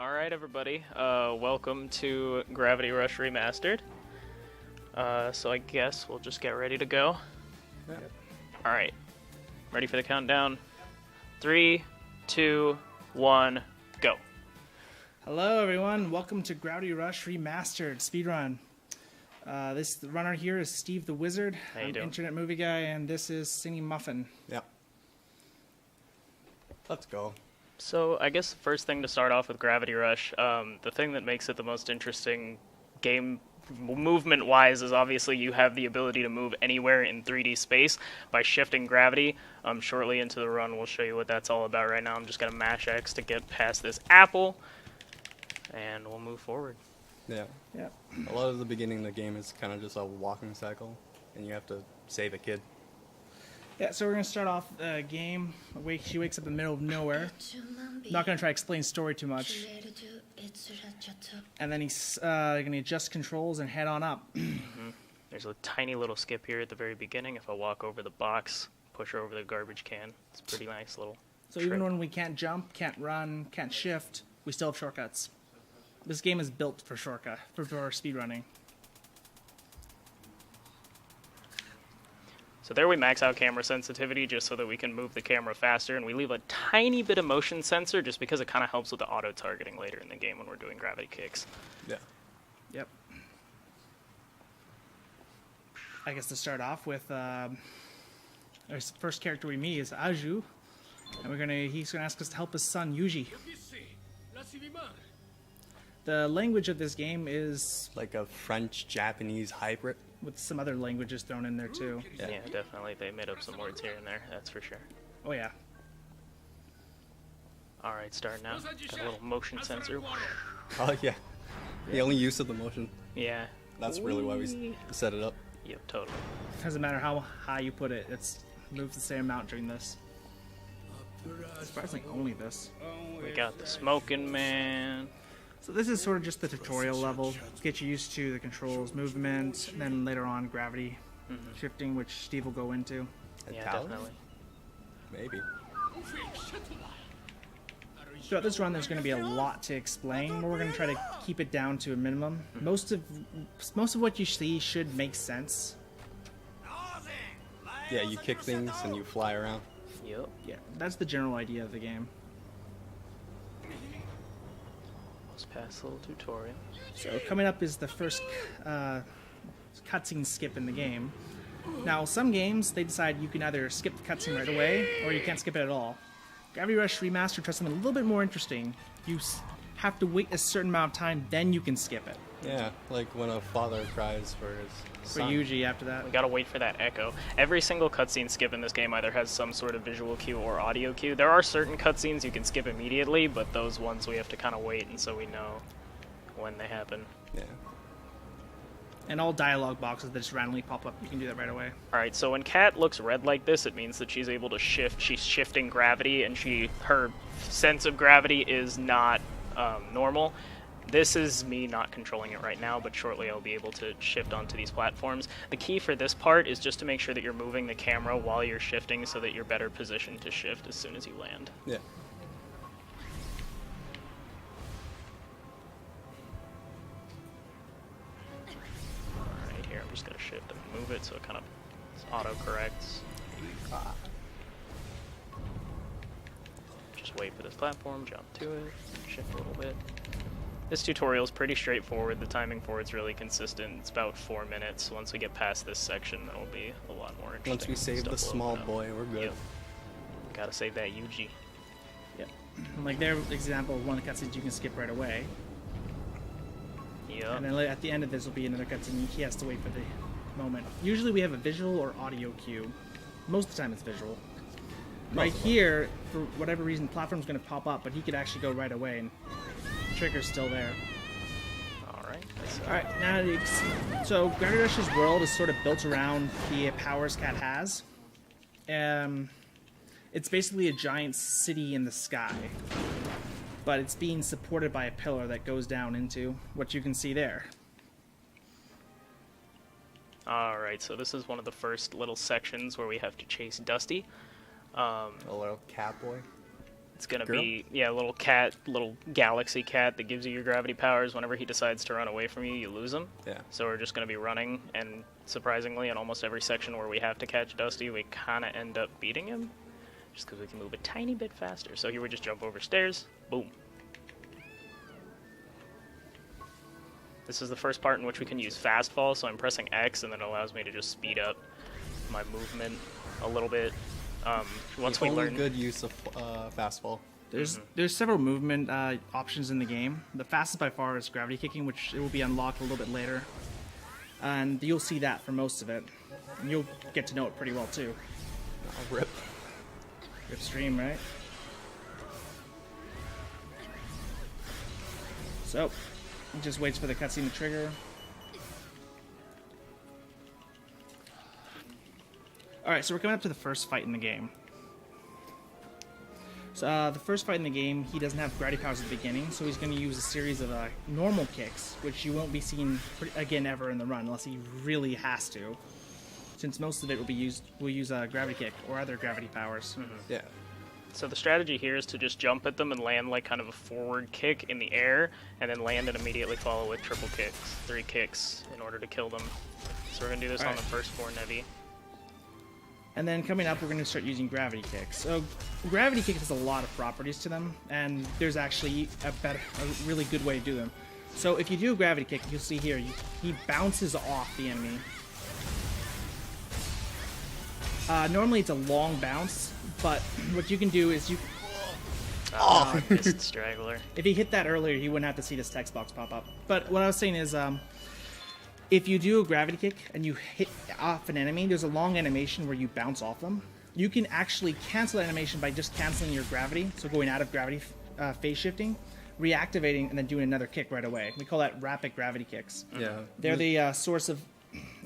Alright everybody, welcome to Gravity Rush Remastered. So I guess we'll just get ready to go. Yeah. Alright, ready for the countdown? 3, 2, 1, go. Hello everyone, welcome to Gravity Rush Remastered Speedrun. This runner here is Steve the Wizard. How you I'm doing? Internet Movie Guy, and this is Singing Muffin. Yeah. Let's go. So I guess the first thing to start off with Gravity Rush, the thing that makes it the most interesting game movement-wise is obviously you have the ability to move anywhere in 3D space by shifting gravity. Shortly into the run we'll show you what that's all about. Right now I'm just going to mash X to get past this apple, and we'll move forward. Yeah. Yeah. A lot of the beginning of the game is kind of just a walking cycle, and you have to save a kid. Yeah, so we're going to start off the game. She wakes up in the middle of nowhere. Not going to try to explain story too much. And then he's going to adjust controls and head on up. There's a tiny little skip here at the very beginning. If I walk over the box, push her over the garbage can, it's a pretty nice little So trick. even when we can't jump, can't run, can't shift, we still have shortcuts. This game is built for shortcut, for speedrunning. So there we max out camera sensitivity just so that we can move the camera faster, and we leave a tiny bit of motion sensor just because it kind of helps with the auto-targeting later in the game when we're doing gravity kicks. Yeah. Yep. I guess to start off with, our first character we meet is Aju, and he's gonna ask us to help his son Yuji. The language of this game is Like a French-Japanese hybrid. with some other languages thrown in there too. Yeah, definitely. They made up some words here and there, that's for sure. Oh yeah. Alright, start now. Got a little motion sensor. Oh, yeah. The only use of the motion. Yeah. That's really why we set it up. Yep, totally. Doesn't matter how high you put it, it's moves the same amount during this. Surprisingly, only this. We got the smoking man. So this is sort of just the tutorial level. Get you used to the controls, movement, and then later on gravity shifting, which Steve will go into. Yeah, Italian? definitely. Maybe. Throughout this run, there's going to be a lot to explain, but we're going to try to keep it down to a minimum. Most of what you see should make sense. Yeah, you kick things and you fly around. Yep. Yeah, that's the general idea of the game. Let's pass the little tutorial. So coming up is the first cutscene skip in the game. Now, some games, they decide you can either skip the cutscene right away, or you can't skip it at all. Gravity Rush Remastered tries something a little bit more interesting. You have to wait a certain amount of time, then you can skip it. Yeah, like when a father cries for his For son. Yuji after that. We gotta wait for that echo. Every single cutscene skip in this game either has some sort of visual cue or audio cue. There are certain cutscenes you can skip immediately, but those ones we have to kind of wait and so we know when they happen. Yeah. And all dialogue boxes that just randomly pop up, you can do that right away. Alright, so when Kat looks red like this, it means that she's able to shift. She's shifting gravity, and her sense of gravity is not normal. This is me not controlling it right now, but shortly I'll be able to shift onto these platforms. The key for this part is just to make sure that you're moving the camera while you're shifting so that you're better positioned to shift as soon as you land. Yeah. Alright, here I'm just going to shift and move it so it kind of auto-corrects. Just wait for this platform, jump to it, shift a little bit. This tutorial is pretty straightforward. The timing for it's really consistent. It's about 4 minutes. Once we get past this section, it'll be a lot more interesting. Once we save Stuff the will small open up. boy, we're good. Yep. Gotta save that Yuji. Yep. Like their example of one of the cutscenes you can skip right away. Yep. And then at the end of this will be another cutscene. He has to wait for the moment. Usually we have a visual or audio cue. Most of the time it's visual. Right here, for whatever reason, the platform's going to pop up, but he could actually go right away, and the trigger's still there. Alright. Alright, now so Gravity Rush's world is sort of built around the powers Cat has. It's basically a giant city in the sky, but it's being supported by a pillar that goes down into what you can see there. Alright, so this is one of the first little sections where we have to chase Dusty. A little cat boy. It's gonna Girl? be, yeah, a little cat, little galaxy cat that gives you your gravity powers. Whenever he decides to run away from you, you lose him. Yeah. So we're just gonna be running, and surprisingly, in almost every section where we have to catch Dusty, we kind of end up beating him, just because we can move a tiny bit faster. So here we just jump over stairs, boom. This is the first part in which we can use fast fall, so I'm pressing X, and then it allows me to just speed up my movement a little bit. Once we learn, good use of fastball. There's several movement options in the game. The fastest by far is gravity kicking, which it will be unlocked a little bit later, and you'll see that for most of it. And you'll get to know it pretty well too. Oh, rip. Rip stream, right? So, it just waits for the cutscene to trigger. Alright, so we're coming up to the first fight in the game. So the first fight in the game, he doesn't have gravity powers at the beginning, so he's going to use a series of normal kicks, which you won't be seeing again ever in the run, unless he really has to. Since most of it will use a gravity kick or other gravity powers. Yeah. so the strategy here is to just jump at them and land like kind of a forward kick in the air, and then land and immediately follow with triple kicks, 3 kicks, in order to kill them. So we're going to do this on the first 4 Nevi. And then coming up, we're going to start using gravity kicks. So gravity kicks has a lot of properties to them, and there's actually a really good way to do them. So if you do a gravity kick, you'll see here, he bounces off the enemy. Normally it's a long bounce, but what you can do is you... Oh, missed straggler. If he hit that earlier, he wouldn't have to see this text box pop up. But what I was saying is, if you do a gravity kick and you hit off an enemy, there's a long animation where you bounce off them. You can actually cancel that animation by just canceling your gravity, so going out of gravity phase shifting, reactivating, and then doing another kick right away. We call that rapid gravity kicks. Yeah. They're the source of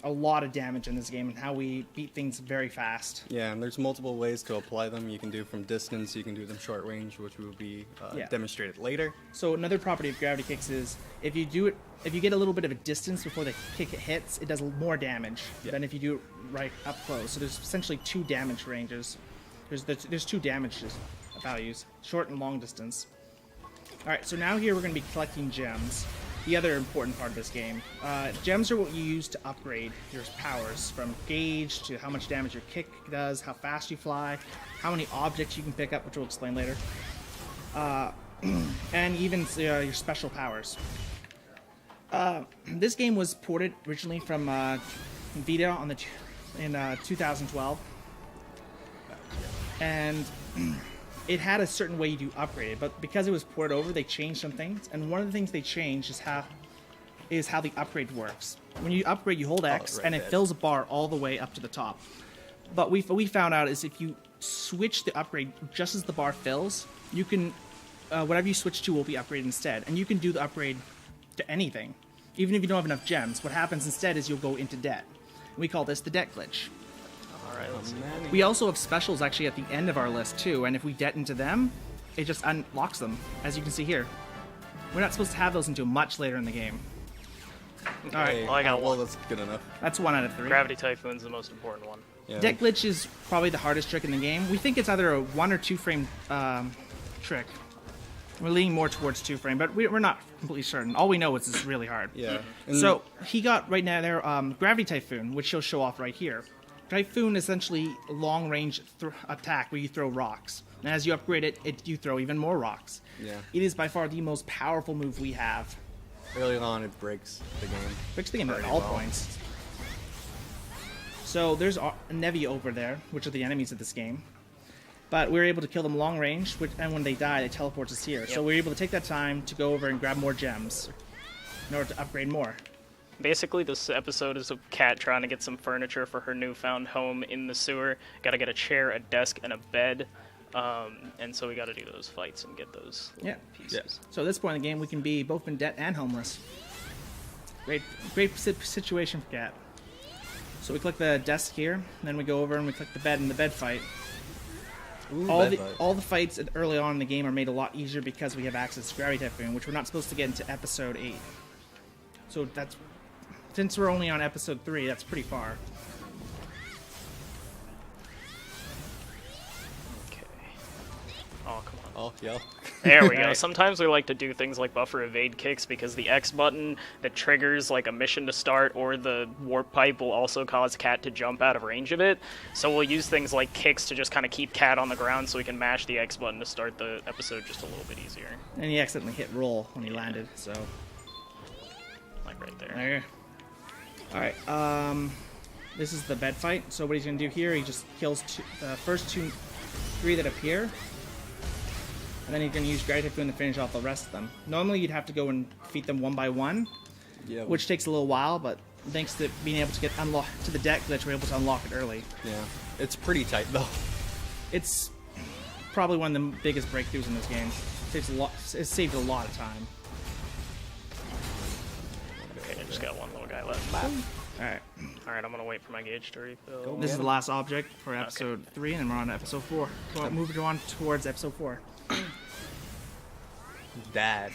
a lot of damage in this game and how we beat things very fast. Yeah, and there's multiple ways to apply them. You can do from distance, you can do them short range, which will be demonstrated later. So another property of gravity kicks is if you get a little bit of a distance before the kick hits, it does more damage than if you do it right up close. So there's essentially 2 damage ranges. There's 2 damage values, short and long distance. All right, so now here we're going to be collecting gems. The other important part of this game. Gems are what you use to upgrade your powers, from gauge to how much damage your kick does, how fast you fly, how many objects you can pick up, which we'll explain later, and even your special powers. This game was ported originally from Vita in 2012, and it had a certain way you do upgrade it, but because it was ported over, they changed some things, and one of the things they changed is how the upgrade works. When you upgrade, you hold X, and it fills a bar all the way up to the top. But what we found out is if you switch the upgrade just as the bar fills, you can whatever you switch to will be upgraded instead, and you can do the upgrade to anything, even if you don't have enough gems. What happens instead is you'll go into debt. We call this the debt glitch. Alright, let's see. We also have specials actually at the end of our list too, and if we debt into them, it just unlocks them, as you can see here. We're not supposed to have those until much later in the game. Alright, well I got well, one. that's good enough. That's 1 out of 3. Gravity Typhoon's the most important one. Yeah. Debt glitch is probably the hardest trick in the game. We think it's either a 1 or 2 frame trick. We're leaning more towards 2 frame, but we're not completely certain. All we know is it's really hard. Yeah. So he got right now there Gravity Typhoon, which he'll show off right here. Typhoon is essentially a long-range attack where you throw rocks. And as you upgrade it, you throw even more rocks. Yeah. It is by far the most powerful move we have. Early on, it breaks the game. Breaks the game at Pretty all well. points. So there's a Nevi over there, which are the enemies of this game. But we were able to kill them long range, and when they die, they teleport us here. So we were able to take that time to go over and grab more gems in order to upgrade more. Basically, this episode is a cat trying to get some furniture for her newfound home in the sewer. Gotta get a chair, a desk, and a bed. And so we gotta do those fights and get those pieces. Yeah. So at this point in the game, we can be both in debt and homeless. Great situation for Cat. So we click the desk here, and then we go over and we click the bed in the bed fight. Ooh, All the fights early on in the game are made a lot easier because we have access to Gravity Typhoon, which we're not supposed to get into episode 8. So that's... Since we're only on episode 3, that's pretty far. Okay. Oh, come Oh, yeah. There we go. Alright. Sometimes we like to do things like buffer evade kicks because the X button that triggers like a mission to start or the warp pipe will also cause Cat to jump out of range of it. So we'll use things like kicks to just kind of keep Cat on the ground so we can mash the X button to start the episode just a little bit easier. And he accidentally hit roll when he landed, so. Like right there. There. Alright, this is the bed fight. So what he's gonna do here, he just kills the first three that appear. And then he's gonna use Gravity Typhoon to finish off the rest of them. Normally you'd have to go and defeat them one by one, Yeah. which takes a little while, but thanks to being able to get unlocked to the deck that we're able to unlock it early. Yeah. It's pretty tight though. It's probably one of the biggest breakthroughs in this game. It saved a lot of time. Okay, I just got one little guy left. Alright. Alright, I'm gonna wait for my gauge to refill. This is the last object for episode 3, and then we're on to episode 4. So moving on towards episode 4. Dad.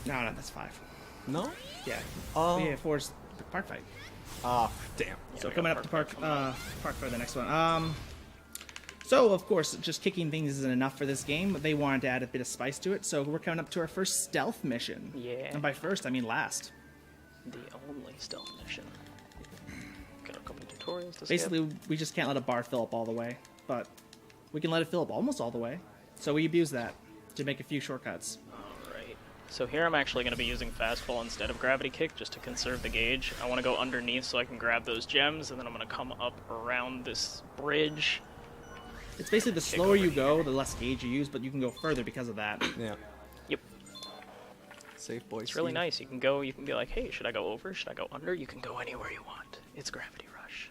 No, that's 5. No? Yeah. Oh. Yeah, 4 is the park fight. Ah, damn. So we coming got up to park fight, the next one. So of course, just kicking things isn't enough for this game. They wanted to add a bit of spice to it, so we're coming up to our first stealth mission. Yeah. And by first, I mean last. The only stealth mission. Got a couple tutorials to skip. Basically, we just can't let a bar fill up all the way, but we can let it fill up almost all the way. So we abuse that to make a few shortcuts. Alright. So here I'm actually going to be using fastfall instead of gravity kick just to conserve the gauge. I want to go underneath so I can grab those gems, and then I'm going to come up around this bridge. It's basically the slower you go, the less gauge you use, but you can go further because of that. Yeah. Yep. Safe boy. It's really nice. You can go, you can be like, hey, should I go over? Should I go under? You can go anywhere you want. It's Gravity Rush.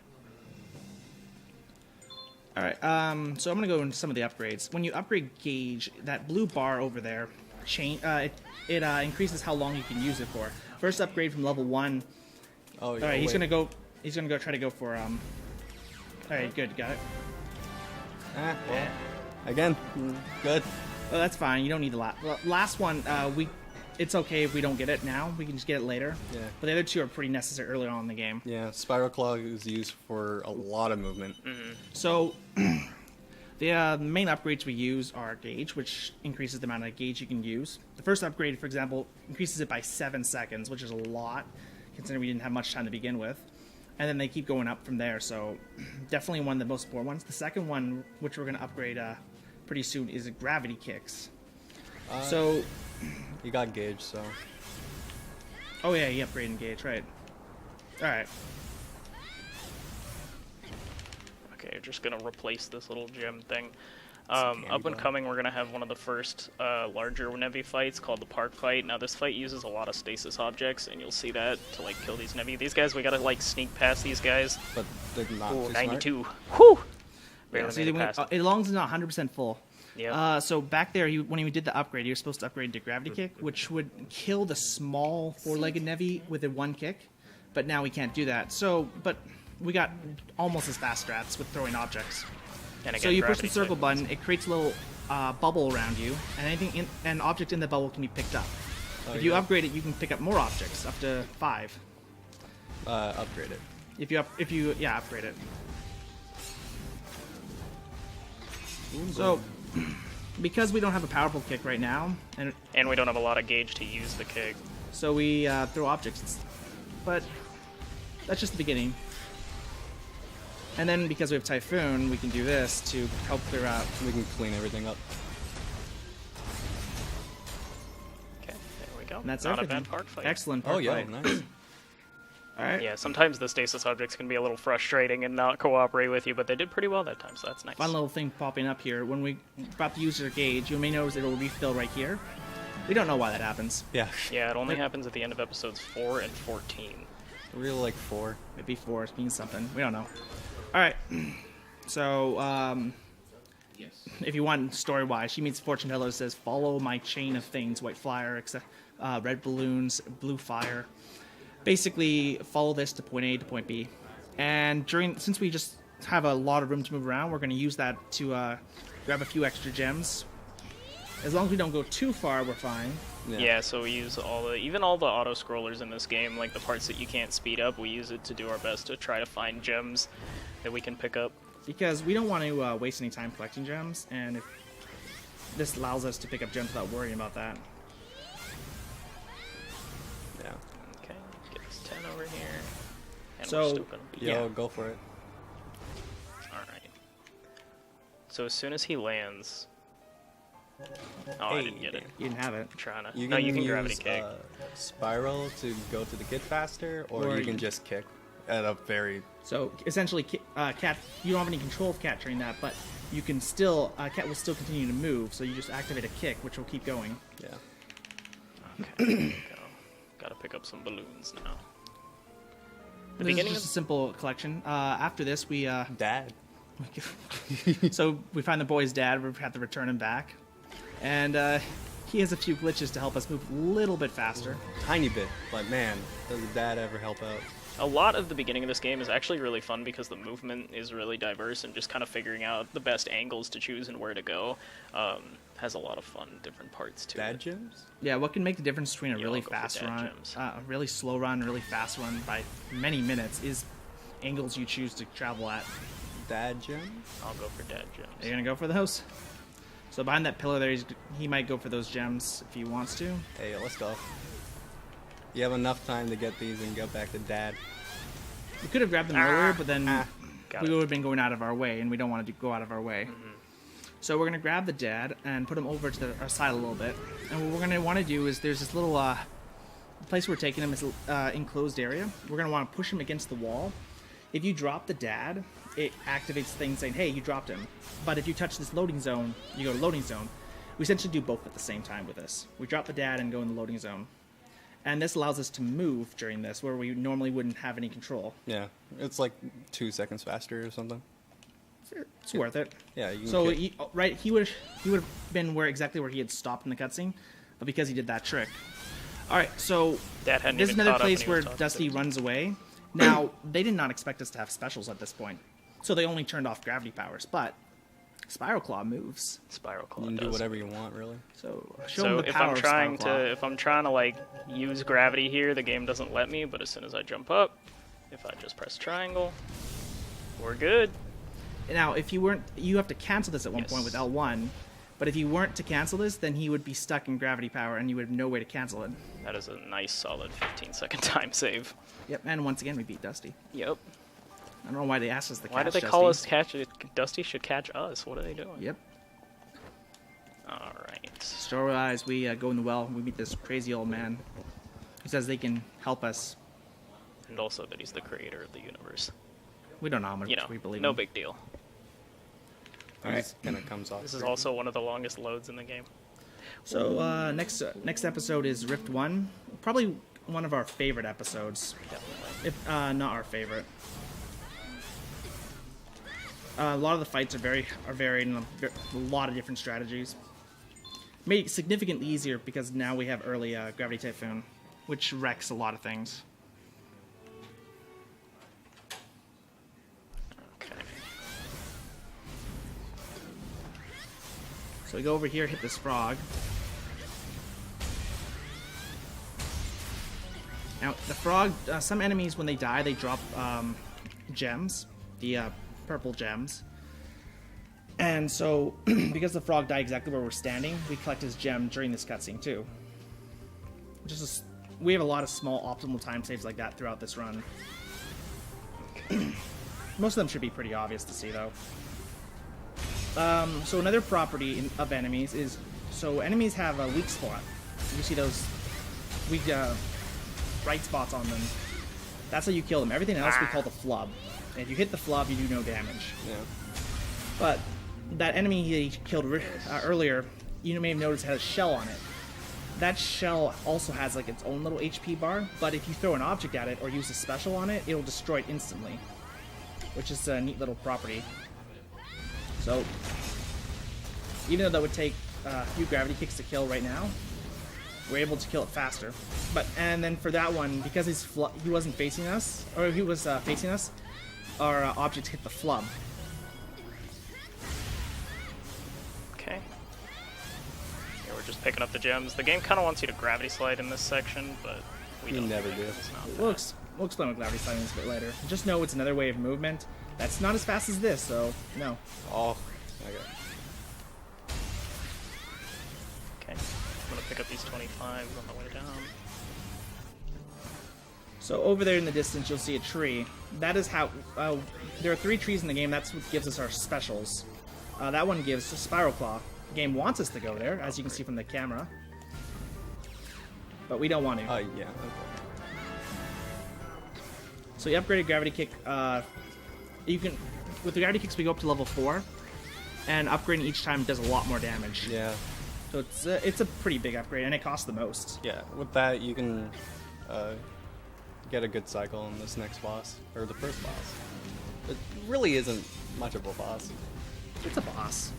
Alright, so I'm going to go into some of the upgrades. When you upgrade gauge, that blue bar over there, it increases how long you can use it for. First upgrade from level 1. Oh, yeah. Alright, he's going to go try to go for, Alright, good, got it. Ah, well. Again. Good. Oh, that's fine, you don't need the last one, it's okay if we don't get it now, we can just get it later. Yeah. But the other two are pretty necessary early on in the game. Yeah, Spiral Claw is used for a lot of movement. So, the main upgrades we use are gauge, which increases the amount of gauge you can use. The first upgrade, for example, increases it by 7 seconds, which is a lot, considering we didn't have much time to begin with. And then they keep going up from there, so definitely one of the most important ones. The second one, which we're going to upgrade pretty soon, is gravity kicks. So, You got gauge, so. oh yeah, you upgrade gauge, right. Alright. Okay, just gonna replace this little gem thing. Up and coming, we're gonna have one of the first larger Nevi fights called the Park Fight. Now this fight uses a lot of stasis objects, and you'll see that to like kill these Nevi. These guys, we gotta like sneak past these guys. But they're not Ooh, too 92. Whew! Barely Yeah, so made it past as long as it's not 100% full. Yeah. So back there, when he did the upgrade, you were supposed to upgrade to Gravity Kick, which would kill the small 4-legged Nevi with a 1 kick. But now we can't do that. So, but we got almost as fast strats with throwing objects. And again, So you push the gravity circle type. button, it creates a little bubble around you, and an object in the bubble can be picked up. If you upgrade it, you can pick up more objects, up to 5. Upgrade it. If you upgrade it. So, because we don't have a powerful kick right now, And we don't have a lot of gauge to use the kick. so we throw objects. But that's just the beginning. And then because we have Typhoon, we can do this to help clear out. We can clean everything up. Okay, there we go. And that's Not everything. a bad park fight. Excellent Oh, park yeah, fight. nice. Alright. Yeah, sometimes the stasis objects can be a little frustrating and not cooperate with you, but they did pretty well that time, so that's nice. Fun little thing popping up here. When we about to use our gauge, you may notice it'll refill right here. We don't know why that happens. Yeah. Yeah, it only happens at the end of episodes 4 and 14. Really like 4. Maybe 4 means something. We don't know. Alright. So, if you want story-wise, she meets fortune teller that says, follow my chain of things, white flyer, red balloons, blue fire. Basically, follow this to point A to point B. And since we just have a lot of room to move around, we're going to use that to grab a few extra gems. As long as we don't go too far, we're fine. Yeah, so we use even all the auto scrollers in this game, like the parts that you can't speed up, we use it to do our best to try to find gems that we can pick up. Because we don't want to waste any time collecting gems, and this allows us to pick up gems without worrying about that. Yeah. Okay, get this 10 over here. And So- we're still gonna be... Yo, go for it. Alright. So as soon as he lands... Oh, I didn't get it. You didn't have it. I'm trying to... You No, can you can use gravity kick. spiral to go to the kid faster, or Or you can you- just kick at a very... So essentially, cat, you don't have any control of cat during that, but you can still, cat will still continue to move. So you just activate a kick, which will keep going. Yeah. Okay, there we go. Gotta pick up some balloons now. The This beginning is of... just a simple collection. After this, we Dad. so we find the boy's dad. We have to return him back, and he has a few glitches to help us move a little bit faster. Tiny bit, but man, does the dad ever help out? A lot of the beginning of this game is actually really fun because the movement is really diverse and just kind of figuring out the best angles to choose and where to go. Has a lot of fun different parts to Dad it. gyms? Yeah, what can make the difference between a Yeah, really I'll go for fast dad run, gems. a really slow run, a really fast run by many minutes is angles you choose to travel at. Dad gyms? I'll go for dad gems. Are you gonna go for those? So behind that pillar there, he might go for those gems if he wants to. Hey, let's go. You have enough time to get these and go back to Dad. We could have grabbed them earlier, but then Got we it. would have been going out of our way, and we don't want to go out of our way. So we're gonna grab the dad and put him over to our side a little bit. And what we're gonna want to do is there's this little place we're taking him is enclosed area. We're gonna want to push him against the wall. If you drop the dad, it activates things saying, "Hey, you dropped him." But if you touch this loading zone, you go to loading zone. We essentially do both at the same time with this. We drop the dad and go in the loading zone. And this allows us to move during this, where we normally wouldn't have any control. Yeah, it's like 2 seconds faster or something. It's worth it. Yeah, you can So kick. he would have been exactly where he had stopped in the cutscene, but because he did that trick. All right, so Dad hadn't this is even another caught up and place he where was talking to Dusty us. runs away. Now they did not expect us to have specials at this point, so they only turned off gravity powers. But Spiral Claw moves, Spiral Claw You can do does. whatever you want, really. so show So him the if power I'm of trying Spiral Claw. to, if I'm trying to like use gravity here, the game doesn't let me. But as soon as I jump up, if I just press triangle, we're good. Now, if you weren't, you have to cancel this at one Yes. point with L1. But if you weren't to cancel this, then he would be stuck in gravity power, and you would have no way to cancel it. That is a nice solid 15-second time save. Yep, and once again we beat Dusty. Yep. I don't know why they asked us to Why catch did they call us Dusty. catch? Dusty should catch us. What are they doing? Yep. All right. Story-wise, we go in the well. We meet this crazy old man who says they can help us. And also that he's the creator of the universe. We don't know how much You know, we believe no him. big deal. It just kind of comes off. This is also one of the longest loads in the game. So next episode is Rift 1. Probably one of our favorite episodes, Definitely. if not our favorite. A lot of the fights are varied in a lot of different strategies. Made it significantly easier because now we have early Gravity Typhoon, which wrecks a lot of things. Okay. So we go over here, hit this frog. Now, the frog, some enemies, when they die, they drop gems, the purple gems. And so, because the frog died exactly where we're standing, we collect his gem during this cutscene, too. We have a lot of small optimal time saves like that throughout this run. Most of them should be pretty obvious to see, though. So another property of enemies is, so enemies have a weak spot. You see those weak bright spots on them. That's how you kill them. Everything else we call the flub. And if you hit the flub, you do no damage. Yeah. But that enemy he killed earlier, you may have noticed has a shell on it. That shell also has like its own little HP bar, but if you throw an object at it or use a special on it, it'll destroy it instantly, which is a neat little property. So, even though that would take a few gravity kicks to kill right now, we're able to kill it faster. And then for that one, because he wasn't facing us, or he was facing us, our object hit the flub. Okay. Yeah, we're just picking up the gems. The game kind of wants you to gravity slide in this section, but we You don't. never think do. It's not We'll, that. we'll explain what gravity sliding is a bit later. Just know it's another way of movement that's not as fast as this, so no. Oh, okay. Okay. I'm gonna pick up these 25s on the way down. So over there in the distance, you'll see a tree. That is how... there are 3 trees in the game. That's what gives us our specials. That one gives a Spiral Claw. The game wants us to go there, as you can see from the camera. But we don't want to. Yeah. Okay. So you upgraded Gravity Kick. You can... With the Gravity Kicks, we go up to level 4. And upgrading each time does a lot more damage. Yeah. So it's a pretty big upgrade, and it costs the most. Yeah. With that, you can get a good cycle on this next boss, or the first boss. It really isn't much of a boss. It's a boss.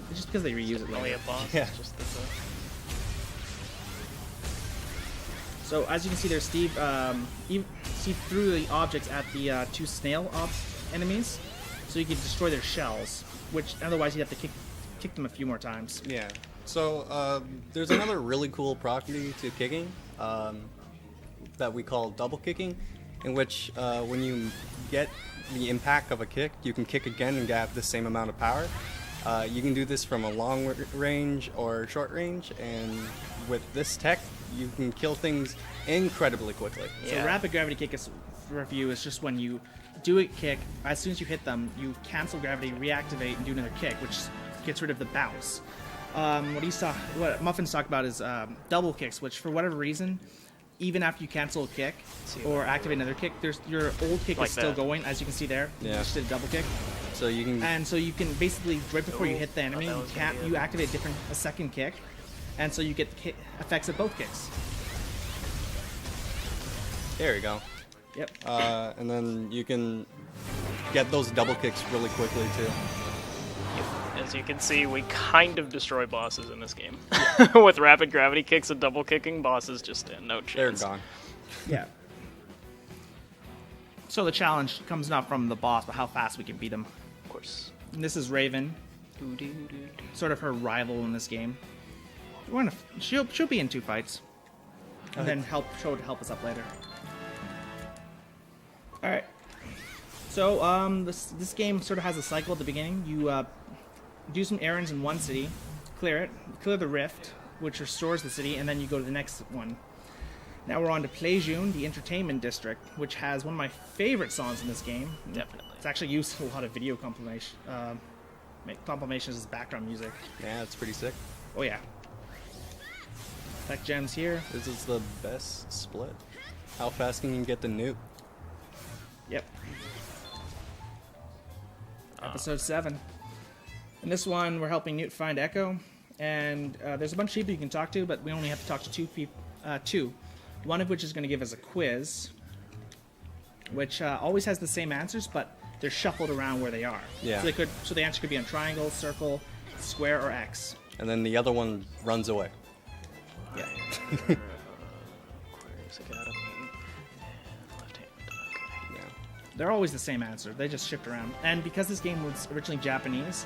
It's just because they reuse it Only later. a boss. Yeah. It's just that So as you can see there, Steve, you see through the objects at the 2 snail enemies, so you can destroy their shells, which otherwise you'd have to kick them a few more times. Yeah. So there's another really cool property to kicking that we call double kicking, in which when you get the impact of a kick, you can kick again and get the same amount of power. You can do this from a long range or short range, and with this tech, you can kill things incredibly quickly. So rapid gravity kick is, for review, is just when you do a kick, as soon as you hit them, you cancel gravity, reactivate, and do another kick, which gets rid of the bounce. What Muffin's talked about is double kicks, which for whatever reason, even after you cancel a kick or activate another kick, your old kick Like is still that. going, as you can see there. You just did a double kick. So you can. And so you can basically, right before you hit the enemy, that was gonna be it. you activate a second kick, and so you get the effects of both kicks. There you go. Yep. And then you can get those double kicks really quickly too. As you can see, we kind of destroy bosses in this game. With rapid gravity kicks and double kicking, bosses just stand no They're chance. gone. Yeah. So the challenge comes not from the boss, but how fast we can beat him. Of course. And this is Raven, sort of her rival in this game. She'll be in 2 fights, and then help us up later. All right. So this game sort of has a cycle at the beginning. You do some errands in one city, clear the rift, which restores the city, and then you go to the next one. Now we're on to Plejun, the entertainment district, which has one of my favorite songs in this game. Definitely. It's actually used in a lot of video compilations as background music. Yeah, it's pretty sick. Oh yeah. Tech gems here. This is the best split. How fast can you get the nuke? Yep. Episode 7. In this one, we're helping Newt find Echo, and there's a bunch of people you can talk to, but we only have to talk to 2 people. 2. One of which is going to give us a quiz, which always has the same answers, but they're shuffled around where they are. Yeah. So the answer could be on triangle, circle, square, or X. And then the other one runs away. Yeah. Where's it got? Left hand. Okay. Yeah. They're always the same answer. They just shift around. And because this game was originally Japanese,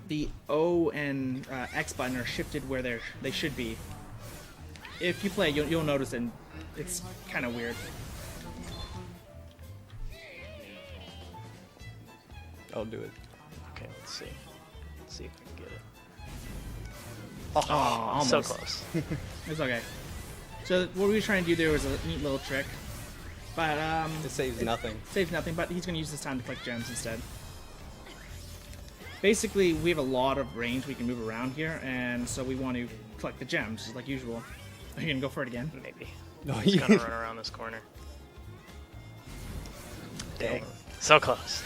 the O and X button are shifted where they should be. If you play, you'll notice it. It's kind of weird. I'll do it. Okay, let's see. Let's see if I can get it. Oh, almost. So close. It's okay. So what we were trying to do there was a neat little trick, but It saves nothing. saves nothing. But he's going to use this time to collect gems instead. Basically, we have a lot of range we can move around here, and so we want to collect the gems, just like usual. Are you going to go for it again? Maybe. No, Just gonna run around this corner. Dang. So close.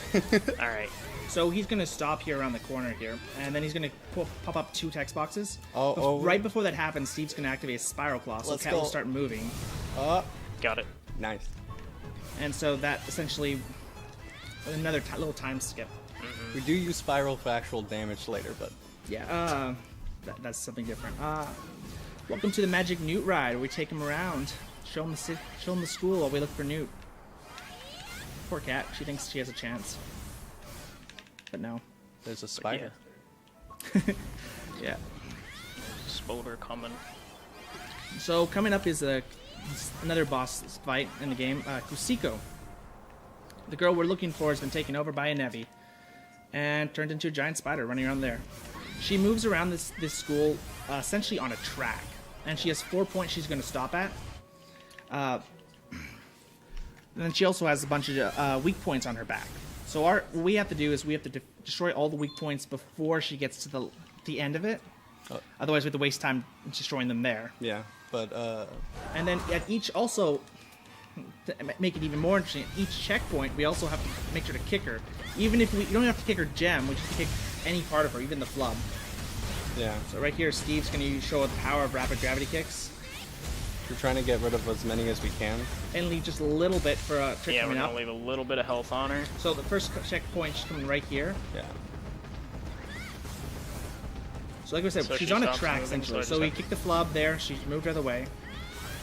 All right. So he's going to stop here around the corner here, and then he's going to pop up 2 text boxes. Oh, Right before that happens, Steve's going to activate a Spiral Claw, so Let's Cat will go. start moving. Got it. Nice. And so that essentially, another little time skip. We do use spiral for actual damage later, but Yeah, that's something different. Welcome to the Magic Newt ride, where we take him around, show him the school while we look for Newt. Poor Cat, she thinks she has a chance, but no. there's a spider. Yeah. Smolder coming. So coming up is another boss fight in the game, Kusiko. The girl we're looking for has been taken over by a Nevi, and turned into a giant spider running around there. She moves around this school essentially on a track, and she has 4 points she's going to stop at. And then she also has a bunch of weak points on her back. So what we have to do is we have to destroy all the weak points before she gets to the end of it. Oh. Otherwise, we have to waste time destroying them there. Yeah, but And then at each also, to make it even more interesting, at each checkpoint we also have to make sure to kick her. Even if you don't have to kick her gem, we just kick any part of her, even the flub. yeah, So right here, Steve's going to show the power of rapid gravity kicks. we're trying to get rid of as many as we can. And leave just a little bit for a trick Yeah, we're coming gonna up. leave a little bit of health on her. So the first checkpoint is coming right here. Yeah. So like I said, So she's she on a stops track moving, essentially. so I So we just kick the flub there. She's moved out of the way.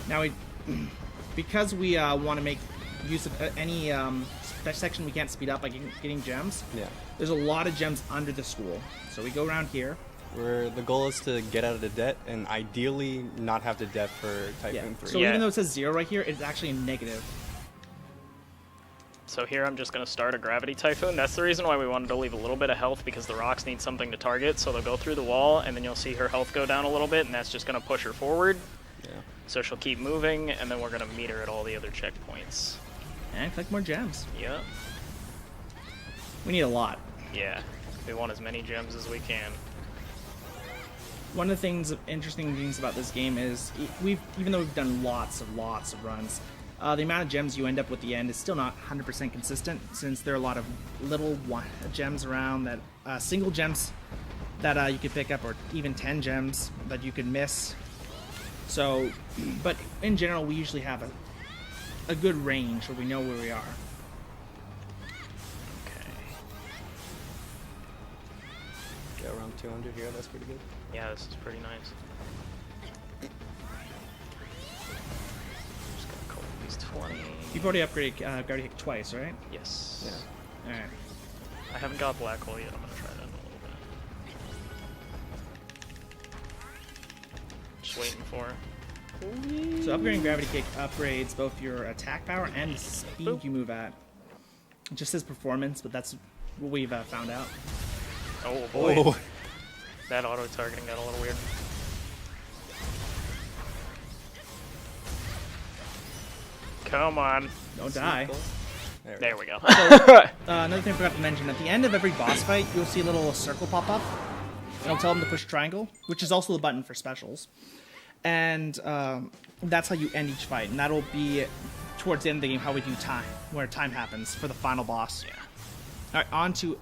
Now we, because we want to make use of any section we can't speed up by getting gems. Yeah. There's a lot of gems under the school. So we go around here. Where the goal is to get out of the debt and ideally not have the debt for Typhoon 3. So Yeah. even though it says 0 right here, it's actually a negative. So here I'm just going to start a Gravity Typhoon. That's the reason why we wanted to leave a little bit of health, because the rocks need something to target. So they'll go through the wall, and then you'll see her health go down a little bit, and that's just going to push her forward. Yeah. So she'll keep moving, and then we're going to meet her at all the other checkpoints. And collect more gems. Yeah. We need a lot. Yeah. We want as many gems as we can. One of the interesting things about this game is even though we've done lots of runs, the amount of gems you end up with at the end is still not 100% consistent, since there are a lot of little gems around that single gems that you could pick up, or even 10 gems that you could miss. So, but in general, we usually have a good range where we know where we are. Okay. Yeah, around 200 here, that's pretty good. Yeah, this is pretty nice. Just gonna collect these 20. You've already upgraded Gravity Kick twice, right? Yes. Yeah. All right. I haven't got Black Hole yet. I'm gonna try that in a little bit. Just waiting for her. So upgrading Gravity Kick upgrades both your attack power and the speed you move at. It just says performance, but that's what we've found out. Oh boy. Oh. That auto-targeting got a little weird. Come on. Don't die. There we go. Another thing I forgot to mention, at the end of every boss fight, you'll see a little circle pop up. It'll tell them to push triangle, which is also the button for specials. And that's how you end each fight. And that'll be towards the end of the game how we do time, where time happens for the final boss. Yeah. Alright, on to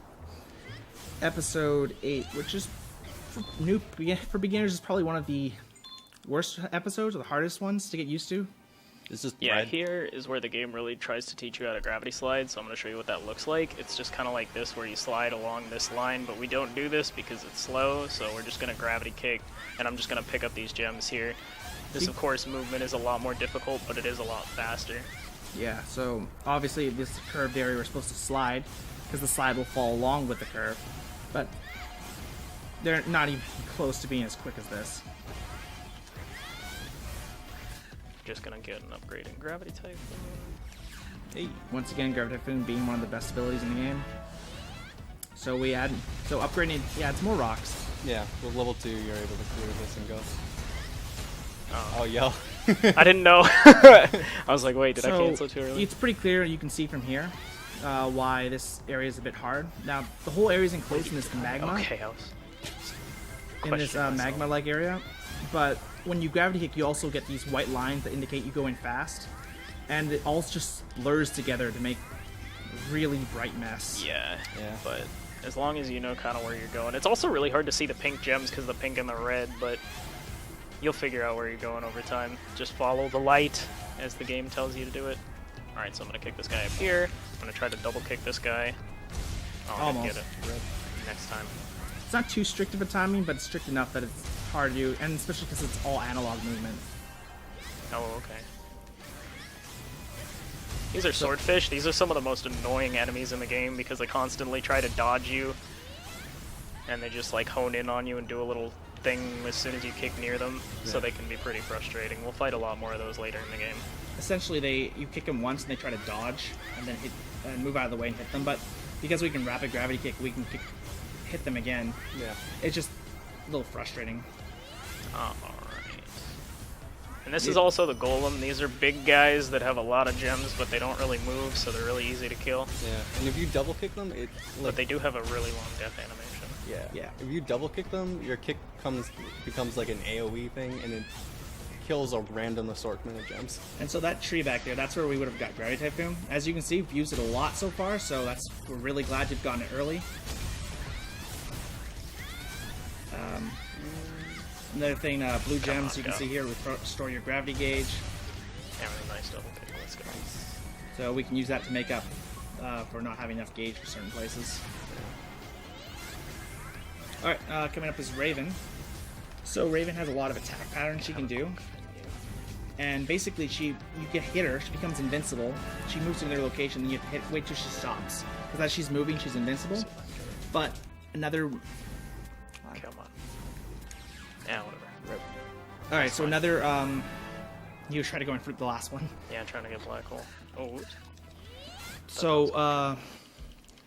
episode 8, which is for beginners is probably one of the worst episodes, or the hardest ones to get used to. It's just Yeah, red. here is where the game really tries to teach you how to gravity slide, so I'm going to show you what that looks like. It's just kind of like this, where you slide along this line, but we don't do this because it's slow, so we're just going to gravity kick, and I'm just going to pick up these gems here. This, of course, movement is a lot more difficult, but it is a lot faster. Yeah, so obviously this curved area we're supposed to slide, because the slide will fall along with the curve, but they're not even close to being as quick as this. Just going to get an upgrade in Gravity Typhoon. Hey. Once again, Gravity Typhoon being one of the best abilities in the game. So upgrading, adds more rocks. Yeah, with level 2, you're able to clear this and go. Oh, Oh, yo. I didn't know. I was like, wait, did I So cancel too early? it's pretty clear, you can see from here why this area is a bit hard. Now, the whole area is enclosed in this magma. Okay, I was... In this questioning myself. magma-like area, but when you gravity kick, you also get these white lines that indicate you going fast, and it all just blurs together to make a really bright mess. Yeah, Yeah. but as long as you know kind of where you're going. It's also really hard to see the pink gems because the pink and the red, but you'll figure out where you're going over time. Just follow the light as the game tells you to do it. Alright, so I'm going to kick this guy up here. I'm going to try to double kick this guy. Oh, I didn't Almost. get it. Next time. It's not too strict of a timing, but it's strict enough that it's hard to do, and especially because it's all analog movement. Oh, okay. These are swordfish. These are some of the most annoying enemies in the game because they constantly try to dodge you. And they just like hone in on you and do a little thing as soon as you kick near them. So Yeah. they can be pretty frustrating. We'll fight a lot more of those later in the game. Essentially, you kick them once and they try to dodge, and then move out of the way and hit them. But because we can rapid gravity kick, we can hit them again. Yeah. It's just a little frustrating. Alright. And this is also the golem. These are big guys that have a lot of gems, but they don't really move, so they're really easy to kill. Yeah, and if you double kick them, it But they do have a really long death animation. yeah. If you double kick them, your kick becomes like an AoE thing, and it kills a random assortment of gems. And so that tree back there, that's where we would have got Gravity Typhoon. As you can see, we've used it a lot so far, so we're really glad you've gotten it early. Another thing, blue gems, you can see here, restore your gravity gauge. Yeah, really nice double kick. Let's go. So we can use that to make up for not having enough gauge for certain places. Alright, coming up is Raven. So Raven has a lot of attack patterns she can do. And basically, you can hit her, she becomes invincible. She moves to another location, then you have to wait till she stops. Because as she's moving, she's invincible. But another... Come on. Yeah, whatever. Alright, so another... You try to go in for the last one. Yeah, trying to get black hole. Oh, oops. So,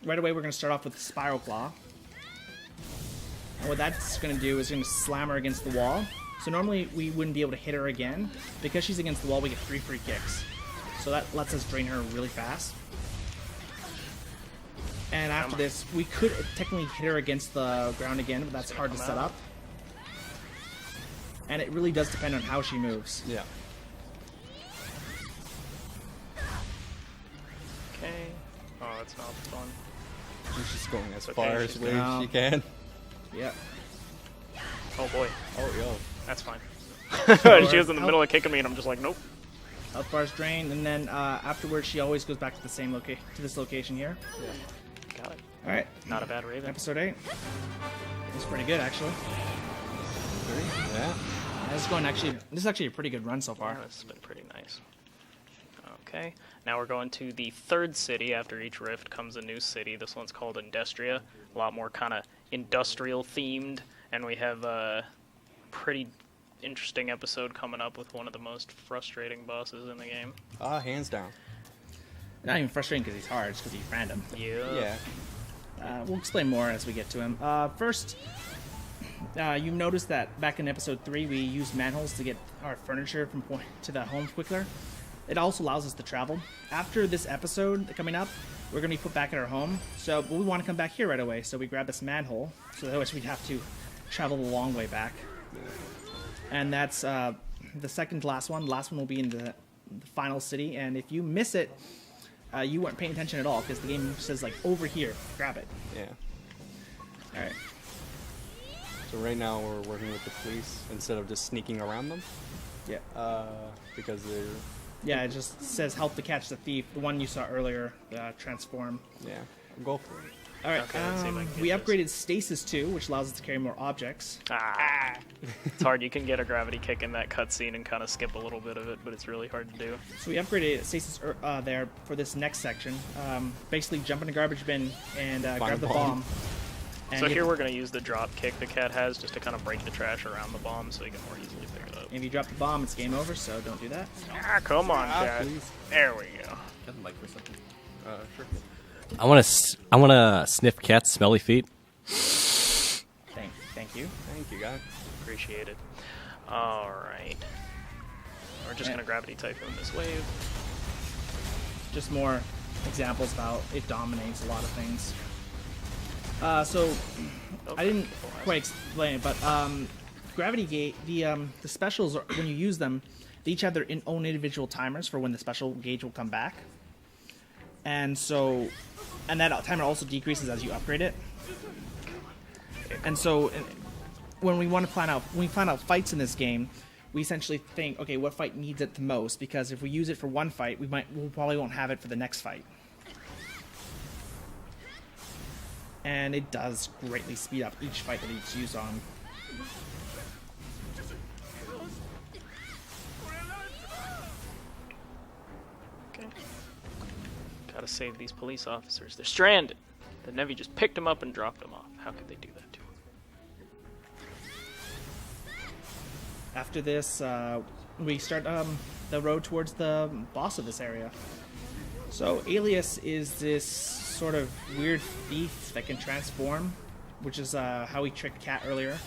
right away we're going to start off with Spiral Claw. And what that's going to do is going to slam her against the wall. So normally we wouldn't be able to hit her again. Because she's against the wall, we get 3 free kicks. So that lets us drain her really fast. And after this, we could technically hit her against the ground again, but that's hard to set up. And it really does depend on how she moves. Yeah. Okay. Oh, that's not fun. She's just going as okay, far as she's she can. Yep. Oh boy. Oh, yo. That's fine. She was in the middle of kicking me, and I'm just like, nope. Health bar's drained, and then afterwards she always goes back to the same this location here. Yeah. Got it. All right. Not a bad Raven. Episode 8. It's pretty good, actually. Yeah. This is actually a pretty good run so far. Yeah, this has been pretty nice. Okay. Now we're going to the 3rd city. After each rift comes a new city. This one's called Industria. A lot more kind of industrial themed, and we have a pretty interesting episode coming up with one of the most frustrating bosses in the game. Hands down. Not even frustrating because he's hard, it's because he's random. Yeah. We'll explain more as we get to him. First, you noticed that back in episode 3 we used manholes to get our furniture from point to the home quicker. It also allows us to travel. After this episode coming up, we're going to be put back at our home, but we want to come back here right away, so we grab this manhole, so otherwise we'd have to travel the long way back. And that's the second to last one. The last one will be in the final city, and if you miss it, you weren't paying attention at all, because the game says, like, over here, grab it. Yeah. Alright. So right now we're working with the police instead of just sneaking around them. Yeah. Because they're... Yeah, it just says help to catch the thief. The one you saw earlier, transform. Yeah. Go for it. Alright, Okay, let's see if I can we get upgraded Stasis 2, which allows us to carry more objects. It's hard. You can get a gravity kick in that cutscene and kind of skip a little bit of it, but it's really hard to do. So we upgraded Stasis there for this next section. Basically, jump in a garbage bin and grab the bomb. And So here we're going to use the drop kick the cat has just to kind of break the trash around the bomb so you can more easily pick it up. if you drop the bomb, it's game over, so don't do that. Come on, cat. Please. There we go. Got the mic for something. Sure. I want to sniff Cat's smelly feet. Thank you. Thank you, guy. Appreciate it. Alright. We're just going to gravity typhoon this wave. Just more examples about it dominates a lot of things. So I didn't quite explain it, but Gravity Gate, the specials, when you use them, they each have their own individual timers for when the special gauge will come back. And so, and that timer also decreases as you upgrade it. And so, when we want to plan out fights in this game, we essentially think, okay, what fight needs it the most? Because if we use it for one fight, we probably won't have it for the next fight. And it does greatly speed up each fight that it's used on. Okay. Gotta save these police officers. They're stranded. The Navy just picked them up and dropped them off. How could they do that to them? After this, we start the road towards the boss of this area. So Alias is this sort of weird thief that can transform, which is how we tricked Cat earlier.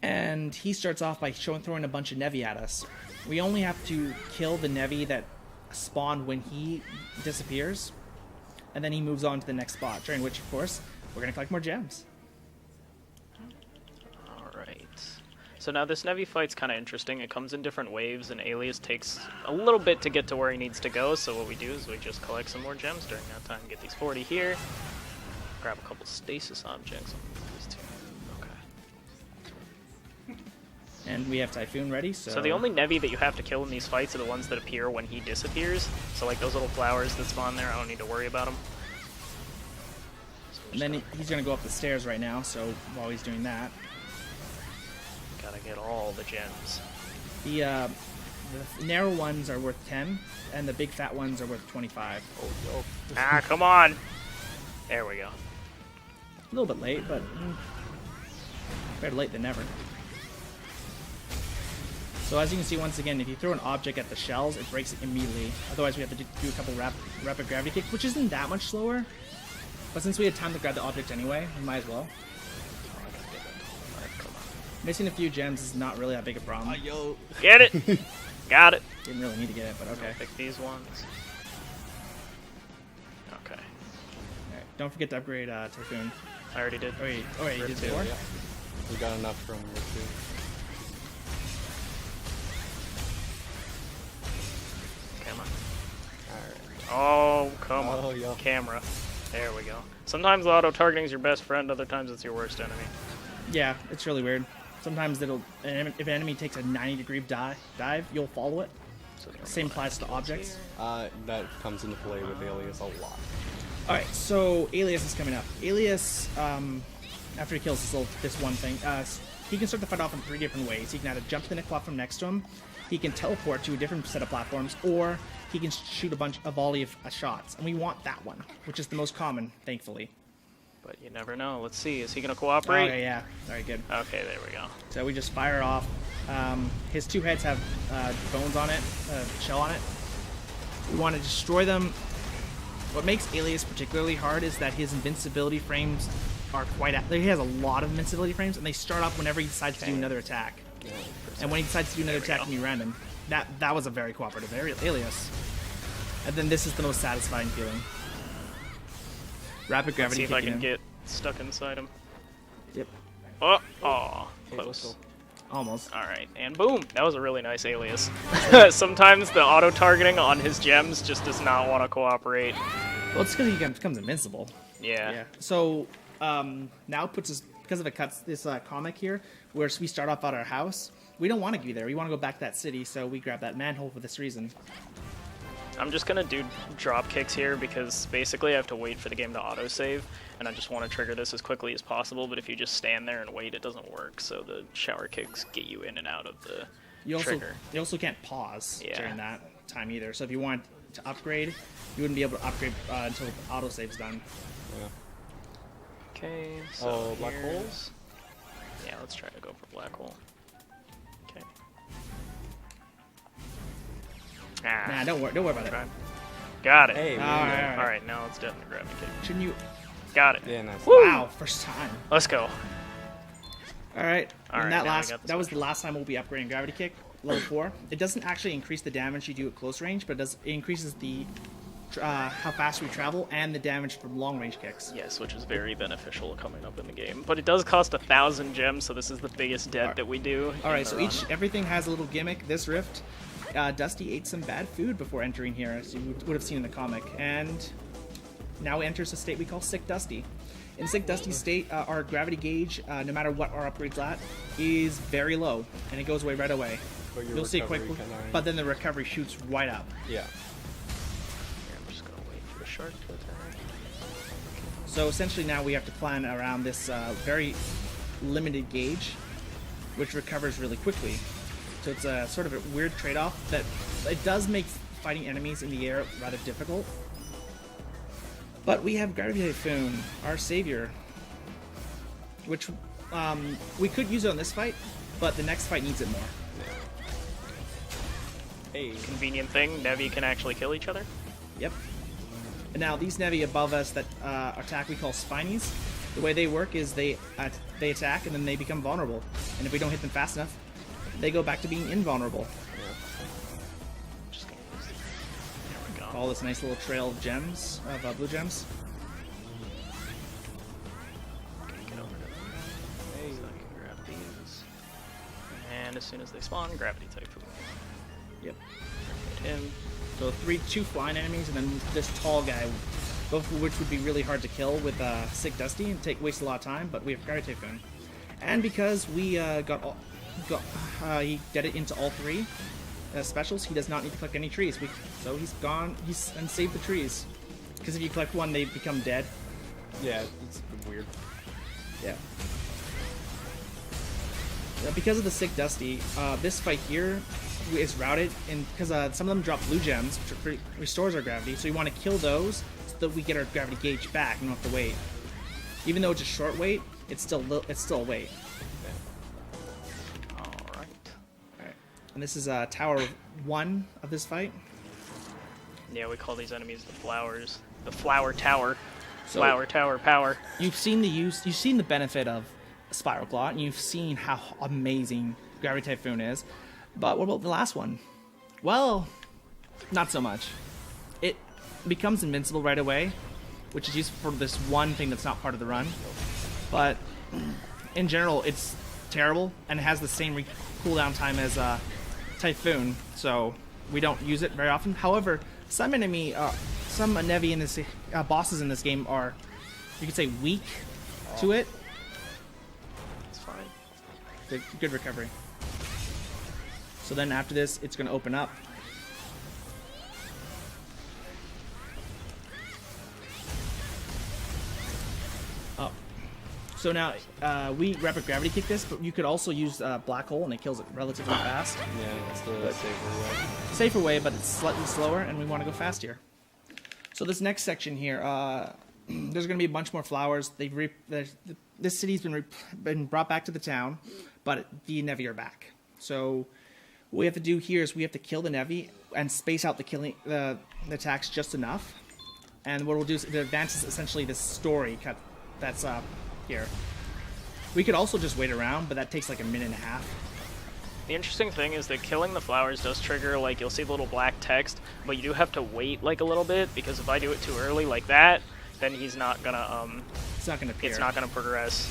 And he starts off by throwing a bunch of Nevi at us. We only have to kill the Nevi that spawned when he disappears, and then he moves on to the next spot, during which, of course, we're going to collect more gems. Alright. So now this Nevi fight's kind of interesting. It comes in different waves, and Alias takes a little bit to get to where he needs to go, so what we do is we just collect some more gems during that time. Get these 40 here, grab a couple stasis objects on these two. Okay. And we have Typhoon ready, so... So the only Nevi that you have to kill in these fights are the ones that appear when he disappears. So like those little flowers that spawn there, I don't need to worry about them. So And then he's going to go up the stairs right now, so while he's doing that... gotta get all the gems. The narrow ones are worth 10, and the big fat ones are worth 25. Oh, Ah, come on! There we go. A little bit late, but better late than never. So as you can see, once again, if you throw an object at the shells, it breaks it immediately. Otherwise, we have to do a couple rapid gravity kicks, which isn't that much slower. But since we had time to grab the object anyway, we might as well. Alright, come on. Missing a few gems is not really that big a problem. yo. Get it! Got it! Didn't really need to get it, but okay. Pick these ones. Okay. Alright, don't forget to upgrade Typhoon. I already did. Oh, wait, you did Two, before? Yeah. We got enough from your two. Come on. Alright. Oh, come Oh, on. yeah. Camera. There we go. Sometimes auto-targeting is your best friend, other times it's your worst enemy. Yeah, it's really weird. Sometimes if an enemy takes a 90-degree dive, you'll follow it. So Same applies to objects. That comes into play with Alias a lot. Alright, so Alias is coming up. Alias, after he kills this one thing, he can start the fight off in 3 different ways. He can either jump to the next platform next to him, he can teleport to a different set of platforms, or he can shoot a volley of shots. And we want that one, which is the most common, thankfully. But you never know. Let's see. Is he going to cooperate? Okay, yeah. Very good. Okay, there we go. So we just fire off. His 2 heads have bones on it, shell on it. We want to destroy them. What makes Alias particularly hard is that his invincibility frames are he has a lot of invincibility frames, and they start off whenever he decides to do another attack. And when he decides to do another attack, it can be random. That was a very cooperative Alias. And then this is the most satisfying feeling. Rapid Let's gravity see if I kicking can in. get stuck inside him. Yep, Oh, close. almost. Alright, and boom! That was a really nice Alias. Sometimes the auto-targeting on his gems just does not want to cooperate. Well, it's because he becomes invincible. Yeah. So now it puts us, because of this comic here, where we start off at our house. We don't want to be there. We want to go back to that city, so we grab that manhole for this reason. I'm just gonna do drop kicks here because basically I have to wait for the game to autosave, and I just want to trigger this as quickly as possible, but if you just stand there and wait, it doesn't work, so the shower kicks get you in and out of the trigger. You also can't pause Yeah. during that time either. So if you want to upgrade, you wouldn't be able to upgrade until the autosave's done. Yeah. Okay, so black here's- holes? Yeah, let's try to go for black hole. Okay. Nah, don't worry about it. Right. Got it. Hey, we All know. right. Alright, now let's definitely grab the kick. Shouldn't you? Got it. Yeah, nice. Woo! Wow, first time. Let's go. All right. All And right, that now we got the that was the last time we'll be upgrading gravity kick level 4. It doesn't actually increase the damage you do at close range, but it increases the how fast we travel and the damage from long range kicks. Yes, which is very beneficial coming up in the game. But it does cost 1,000 gems, so this is the biggest debt that we do. All right, so everything has a little gimmick. This rift, Dusty ate some bad food before entering here, as you would have seen in the comic, and now enters a state we call Sick Dusty. In Sick Dusty's state, our gravity gauge, no matter what our upgrade's at, is very low, and it goes away right away. But your You'll see it quick, recovery kinda- but then the recovery shoots right up. Yeah. I'm just gonna wait for the shark to attack. So essentially now we have to plan around this very limited gauge, which recovers really quickly. So it's a sort of a weird trade-off that it does make fighting enemies in the air rather difficult. But we have Gravity Typhoon, our savior, which we could use it on this fight, but the next fight needs it more. Hey. Convenient thing, Nevi can actually kill each other. Yep. And now these Nevi above us that attack we call Spinies, The way they work is they attack and then they become vulnerable. And if we don't hit them fast enough, they go back to being invulnerable. Just gonna use the... There we go. All this nice little trail of gems, of blue gems. Okay, get over to them. So I can grab these. And as soon as they spawn, gravity typhoon. Yep. Hit him. So two flying enemies and then this tall guy, both of which would be really hard to kill with Sick Dusty and waste a lot of time, but we have Gravity Typhoon. And because we he get it into all three specials, he does not need to collect any trees. So he's gone, and saved the trees. Because if you collect one, they become dead. Yeah, it's weird. Yeah. Because of the Sick Dusty, this fight here is routed in because some of them drop blue gems, which restores our gravity. So you want to kill those so that we get our gravity gauge back and don't have to wait. Even though it's a short wait, it's still a wait. All right. And this is Tower 1 of this fight. Yeah, we call these enemies the flowers. The flower tower. So- Flower tower power. You've seen the benefit of Spiral Claw, and you've seen how amazing Gravity Typhoon is. But what about the last one? Well, not so much. It becomes invincible right away, which is useful for this one thing that's not part of the run. But in general, it's terrible and it has the same cooldown time as Typhoon, so we don't use it very often. However, some Nevi in this bosses in this game are, you could say, weak to it. It's fine. Good recovery. So then after this, it's going to open up. Oh. So now, we rapid gravity kick this, but you could also use Black Hole and it kills it relatively fast. Yeah, that's the safer way. Safer way, but it's slightly slower and we want to go fast here. So this next section here, there's going to be a bunch more flowers. This city's been brought back to the town, but the Nevi are back. So what we have to do here is we have to kill the Nevi and space out the attacks just enough. And what we'll do is it advances essentially this story cut that's here. We could also just wait around, but that takes like a minute and a half. The interesting thing is that killing the flowers does trigger, like, you'll see the little black text, but you do have to wait, like, a little bit, because if I do it too early like that, then he's not gonna, It's not going to appear. it's not gonna progress.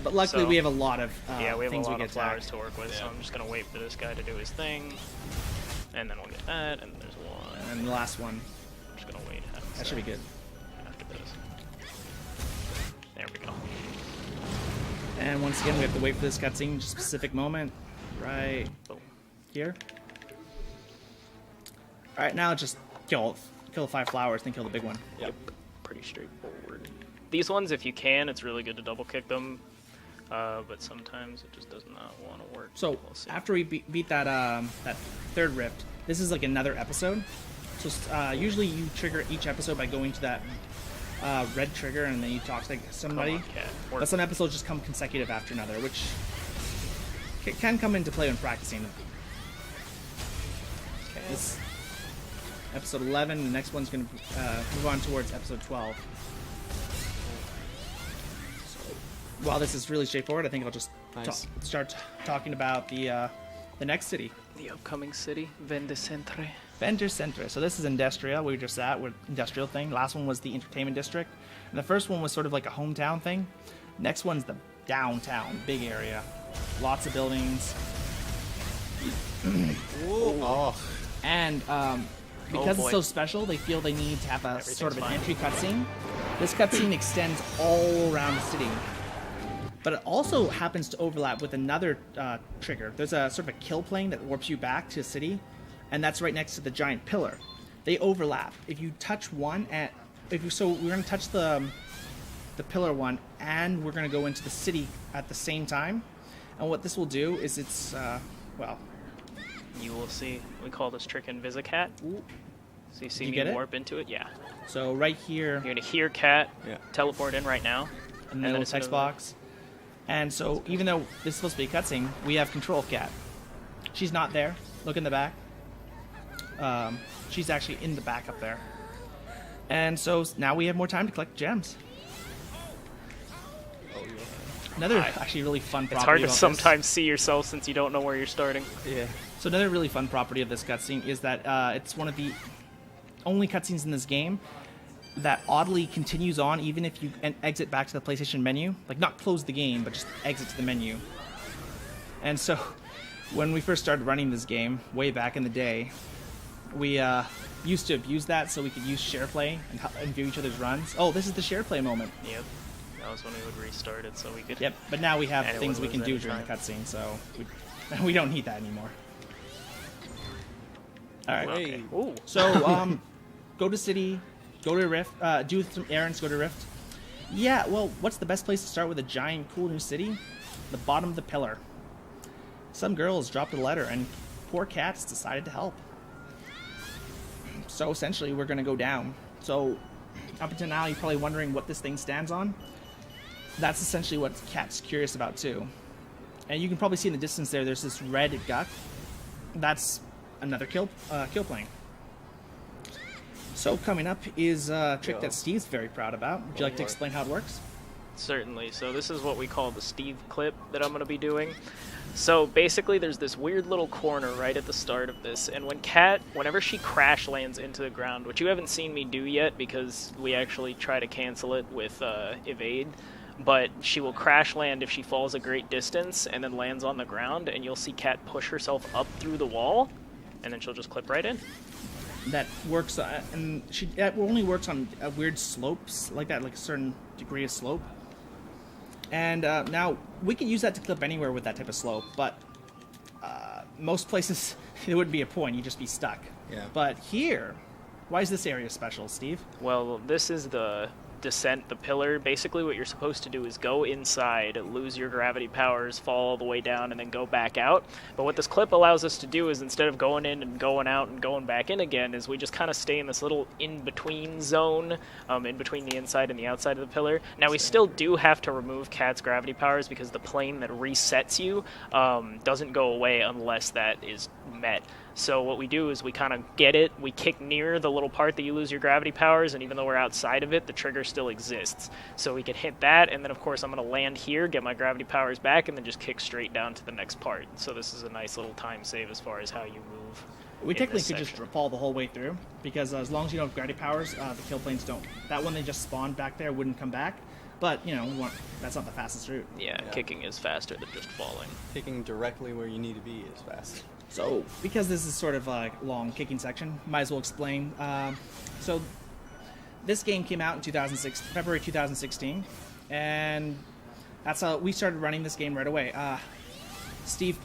But luckily So- we have a lot of Yeah, we have a things lot we of get flowers back. to work with, so I'm just gonna wait for this guy to do his thing, and then we'll get that, and there's one. And the last one. I'm just gonna wait. That should be good. After this. There we go. And once again, we have to wait for this cutscene, specific moment, right Boom. here. All right, now just kill the 5 flowers, then kill the big one. Yep. Pretty straightforward. These ones, if you can, it's really good to double kick them, but sometimes it just does not want to work. So We'll see. after we beat that that third rift, this is like another episode. So usually you trigger each episode by going to that red trigger, and then you talk to somebody. Come on, cat. Work. But some episodes just come consecutive after another, which can come into play when practicing. Okay. This episode 11. The next one's going to move on towards episode 12. So, while this is really straightforward, I think I'll just Nice. start talking about the next city, The upcoming city, Vendecentre. Vendor Center. So this is Industria. We were just at with industrial thing. Last one was the entertainment district, and the first one was sort of like a hometown thing. Next one's the downtown, big area, lots of buildings. Oh, And because boy. it's so special, they feel they need to have a sort of an fine. entry cutscene. This cutscene extends all around the city. But it also happens to overlap with another trigger. There's a sort of a kill plane that warps you back to the city, and that's right next to the giant pillar. They overlap. If you touch one, we're going to touch the pillar one, and we're going to go into the city at the same time. And what this will do is You will see. We call this trick Invisicat. So you see You me get it? warp into it? Yeah. so right here. You're gonna hear Cat Yeah. teleport in right now. in the then little as soon text as- box. And so even though this is supposed to be a cutscene, we have control of Cat. She's not there. Look in the back. She's actually in the back up there. And so now we have more time to collect gems. Another actually really fun property It's hard to about sometimes see yourself since you don't know where you're starting. Yeah. So another really fun property of this cutscene is that it's one of the only cutscenes in this game that oddly continues on even if you exit back to the PlayStation menu. Like, not close the game, but just exit to the menu. And so, when we first started running this game, way back in the day, we used to abuse that so we could use share play and view each other's runs. Oh, this is the share play moment. Yep. That was when we would restart it, so we could... Yep, but now we have Anyone things we can lose do any during the time. cutscene, so we don't need that anymore. Alright. Okay. Ooh. So, go to City, go to Rift, do some errands, go to Rift. Yeah, well, what's the best place to start with a giant, cool new city? The bottom of the pillar. Some girls dropped a letter, and poor Cats decided to help. So, essentially, we're going to go down. So, up until now, you're probably wondering what this thing stands on. That's essentially what Cat's curious about, too. And you can probably see in the distance there's this red guck. That's another kill plane. So coming up is a trick that Steve's very proud about. Would you like to explain how it works? Certainly. So this is what we call the Steve clip that I'm going to be doing. So basically there's this weird little corner right at the start of this, and whenever she crash lands into the ground, which you haven't seen me do yet because we actually try to cancel it with evade, but she will crash land if she falls a great distance and then lands on the ground, and you'll see Cat push herself up through the wall, and then she'll just clip right in. That works, and that only works on weird slopes like that, like a certain degree of slope. And now we can use that to clip anywhere with that type of slope, but most places it wouldn't be a point; you'd just be stuck. Yeah. But here, why is this area special, Steve? Well, this is the descent, the pillar. Basically what you're supposed to do is go inside, lose your gravity powers, fall all the way down, and then go back out. But what this clip allows us to do is, instead of going in and going out and going back in again, is we just kind of stay in this little in-between zone, in between the inside and the outside of the pillar. Now we still do have to remove Cat's gravity powers because the plane that resets you doesn't go away unless that is met. So what we do is we kind of get it, we kick near the little part that you lose your gravity powers, and even though we're outside of it, the trigger still exists. So we can hit that, and then of course I'm going to land here, get my gravity powers back, and then just kick straight down to the next part. So this is a nice little time save as far as how you move. We technically could section. just fall the whole way through, because as long as you don't have gravity powers, the kill planes don't. That one they just spawned back there wouldn't come back, but, you know, that's not the fastest route. Yeah, kicking is faster than just falling. Kicking directly where you need to be is fast. So, because this is sort of a long kicking section, might as well explain. So, this game came out in February 2016, and that's how we started running this game right away. Steve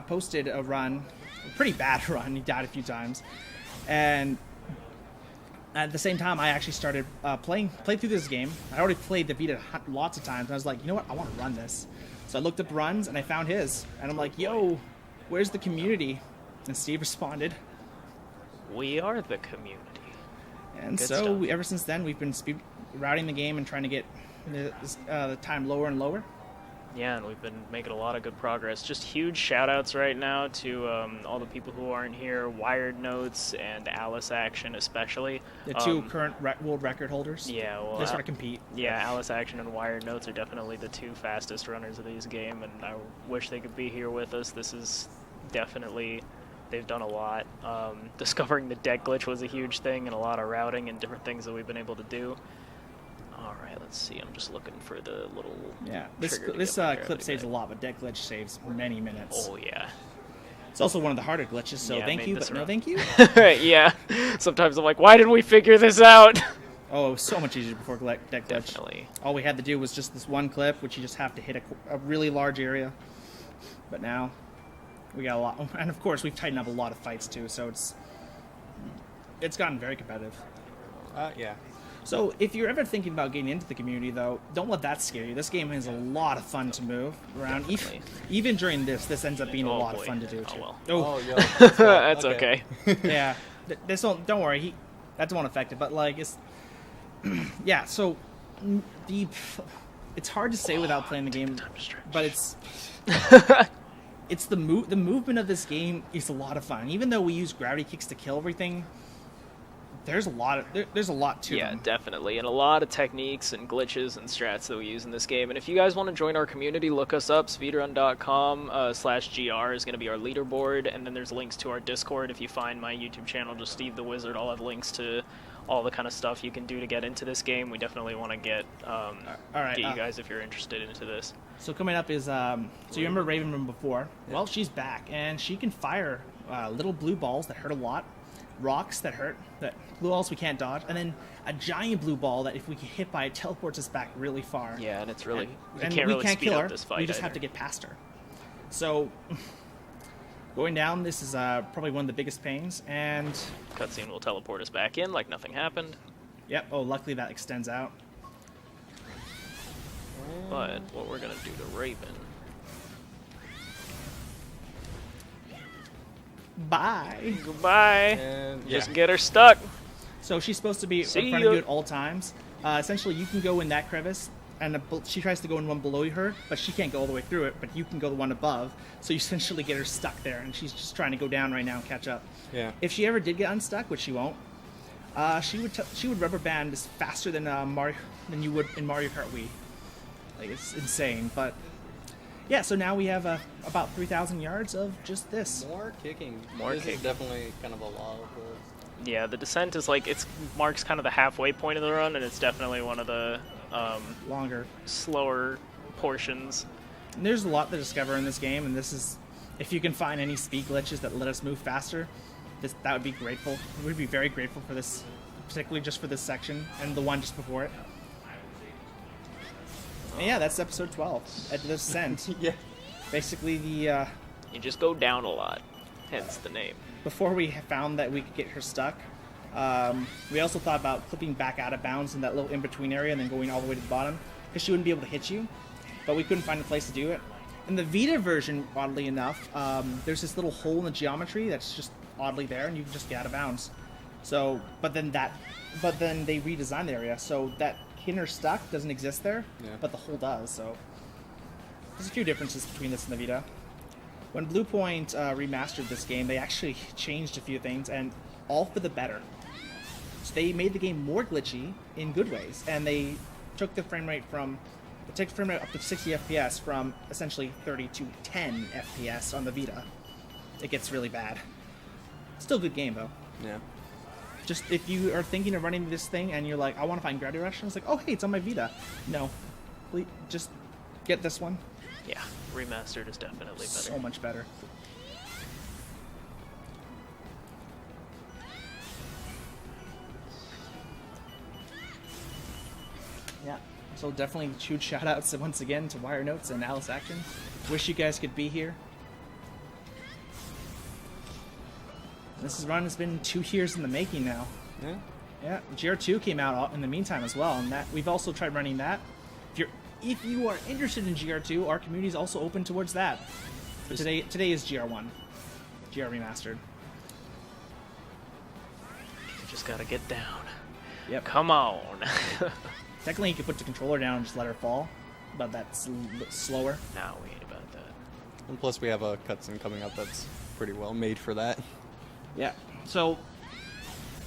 posted a run, a pretty bad run. He died a few times, and at the same time, I actually started played through this game. I already played the Vita lots of times, and I was like, you know what, I want to run this. So I looked up runs, and I found his, and I'm like, yo, where's the community? And Steve responded, We are the community. and Good so stuff. ever since then, we've been routing the game and trying to get the time lower and lower. Yeah, and we've been making a lot of good progress. Just huge shout-outs right now to all the people who aren't here, Wired Notes and Alice Action especially. The two current world record holders. Yeah, well, They sort of compete. Yeah, Alice Action and Wired Notes are definitely the two fastest runners of these game, and I wish they could be here with us. This is definitely, they've done a lot. Discovering the deck glitch was a huge thing, and a lot of routing and different things that we've been able to do. Alright, let's see, I'm just looking for the little Yeah, this trigger to this get my clip gravity saves a back. lot, but deck glitch saves many minutes. Oh, yeah. It's also one of the harder glitches, so Yeah, thank made you, this but no rough. thank you. Yeah, sometimes I'm like, why didn't we figure this out? Oh, it was so much easier before deck glitch. Definitely. All we had to do was just this one clip, which you just have to hit a really large area. But now, we got a lot, and of course we've tightened up a lot of fights too, so it's gotten very competitive. Yeah. So if you're ever thinking about getting into the community, though, don't let that scare you. This game is a lot of fun to move around. Definitely. Even during this ends up being a Oh, lot boy. of fun to do Oh, too. well. Oh, yo. That's okay. Yeah, this don't worry. That won't affect it. But like it's yeah. So it's hard to say without playing the game, Time to stretch. but it's the movement of this game is a lot of fun. Even though we use gravity kicks to kill everything, there's a lot to Yeah, them. definitely, and a lot of techniques and glitches and strats that we use in this game. And if you guys want to join our community, look us up. Speedrun.com/gr is going to be our leaderboard, and then there's links to our Discord. If you find my YouTube channel, just Steve the Wizard, I'll have links to all the kind of stuff you can do to get into this game. We definitely want to get right, you guys if you're interested into this. So coming up is, so you remember Raven from before? Yeah. Well, she's back, and she can fire little blue balls that hurt a lot, rocks that hurt, that blue balls we can't dodge, and then a giant blue ball that if we get hit by it teleports us back really far. Yeah, and it's really And you can't we really can't speed kill up her. this fight. We just have to get past her. So going down, this is probably one of the biggest pains, and Cutscene will teleport us back in like nothing happened. yep. Oh, luckily that extends out. But what we're gonna do to Raven? Bye. Goodbye. And Just get her stuck. So she's supposed to be See in front of ya. you at all times. Essentially, you can go in that crevice, and she tries to go in one below her, but she can't go all the way through it, but you can go the one above. So you essentially get her stuck there, and she's just trying to go down right now and catch up. Yeah. If she ever did get unstuck, which she won't, she would rubber band just faster than than you would in Mario Kart Wii. Like, it's insane, but yeah. So now we have about 3,000 yards of just this. More kicking. More this kicking. is definitely kind of a lot of Yeah, the descent is like marks kind of the halfway point of the run, and it's definitely one of the Longer. slower portions. And there's a lot to discover in this game, and this is, if you can find any speed glitches that let us move faster, that would be grateful. We'd be very grateful for this, particularly just for this section and the one just before it. And yeah, that's episode 12 at the descent. Yeah. Basically, the You just go down a lot, hence the name. before we found that we could get her stuck, we also thought about clipping back out of bounds in that little in-between area and then going all the way to the bottom, because she wouldn't be able to hit you, but we couldn't find a place to do it. In the Vita version, oddly enough, there's this little hole in the geometry that's just oddly there, and you can just get out of bounds. So, but then they redesigned the area, so that hitting her stuck doesn't exist there, Yeah. but the hole does, so there's a few differences between this and the Vita. When Bluepoint remastered this game, they actually changed a few things, and all for the better. So they made the game more glitchy in good ways, and they took the frame rate up to 60 FPS from essentially 30 to 10 FPS on the Vita. It gets really bad. Still a good game though. Yeah. Just if you are thinking of running this thing and you're like, I want to find Gravity Rush, and it's like, oh hey, it's on my Vita. No, please, just get this one. Yeah, remastered is definitely better. So much better. Yeah. So definitely huge shout outs once again to Wire Notes and Alice Action. Wish you guys could be here. This run has been 2 years in the making now. Yeah. Yeah, GR2 came out in the meantime as well, and that we've also tried running that. If you are interested in GR2, our community is also open towards that. But today is GR1, GR Remastered. You just gotta get down. Yep. Come on. Technically, you could put the controller down and just let her fall, but that's a bit slower. Now we ain't about that. And plus we have a cutscene coming up that's pretty well made for that. Yeah. So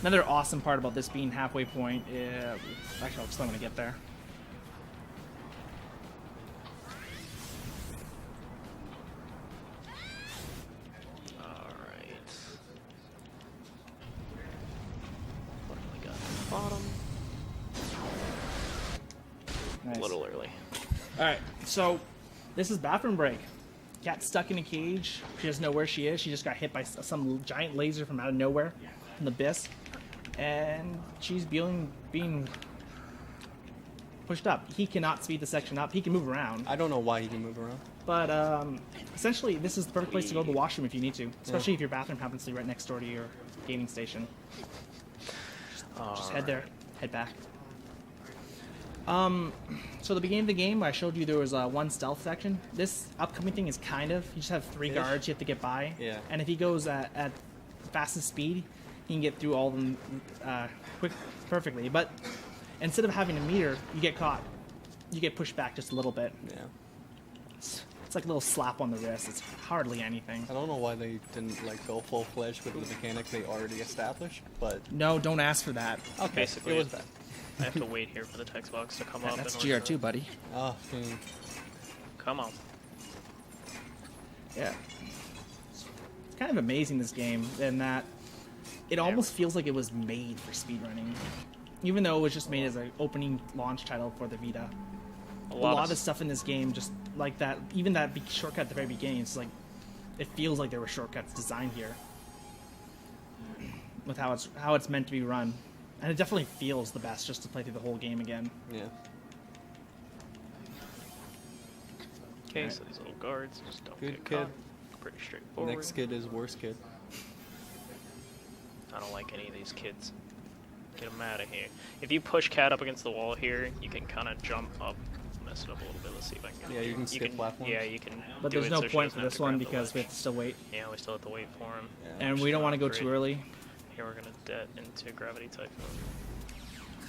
another awesome part about this being halfway point, actually, I'll just let me get there. Alright. What have we got at the bottom? Nice. A little early. All right, so this is bathroom break. Cat's stuck in a cage. She doesn't know where she is. She just got hit by some giant laser from out of nowhere, from the abyss, and she's being pushed up. He cannot speed the section up. He can move around, I don't know why he can move around. but essentially, this is the perfect place to go to the washroom if you need to, especially if your bathroom happens to be right next door to your gaming station. Just head there, head back. So the beginning of the game, I showed you there was one stealth section. This upcoming thing is kind of, you just have 3 guards you have to get by. Yeah. And if he goes at fastest speed, he can get through all of them perfectly. But instead of having a meter, you get caught. You get pushed back just a little bit. Yeah. It's like a little slap on the wrist. It's hardly anything. I don't know why they didn't like go full-fledged with the mechanic they already established, but No, don't ask for that. okay, Basically, it was bad. I have to wait here for the text box to come up. That's in order GR2, buddy. Oh, Come on. Yeah. It's kind of amazing, this game, in that it almost feels like it was made for speedrunning. Even though it was just made as an opening launch title for the Vita. A lot of the stuff in this game, just like that, even that shortcut at the very beginning, it's like, it feels like there were shortcuts designed here. With how it's meant to be run. And it definitely feels the best just to play through the whole game again. yeah. Okay, Alright. so these little guards just don't Good get kid. caught. Pretty straightforward. Next kid is worst kid. I don't like any of these kids. Get them out of here. If you push Cat up against the wall here, you can kind of jump up. Mess it up a little bit. Let's see if I can. Yeah, you can skip platforms. Yeah, you can. But do there's it no so she point for doesn't have this to one grab the because we ledge. have to still wait. Yeah, we still have to wait for him. Yeah. And we don't want to go too early. Here we're gonna debt into Gravity Typhoon.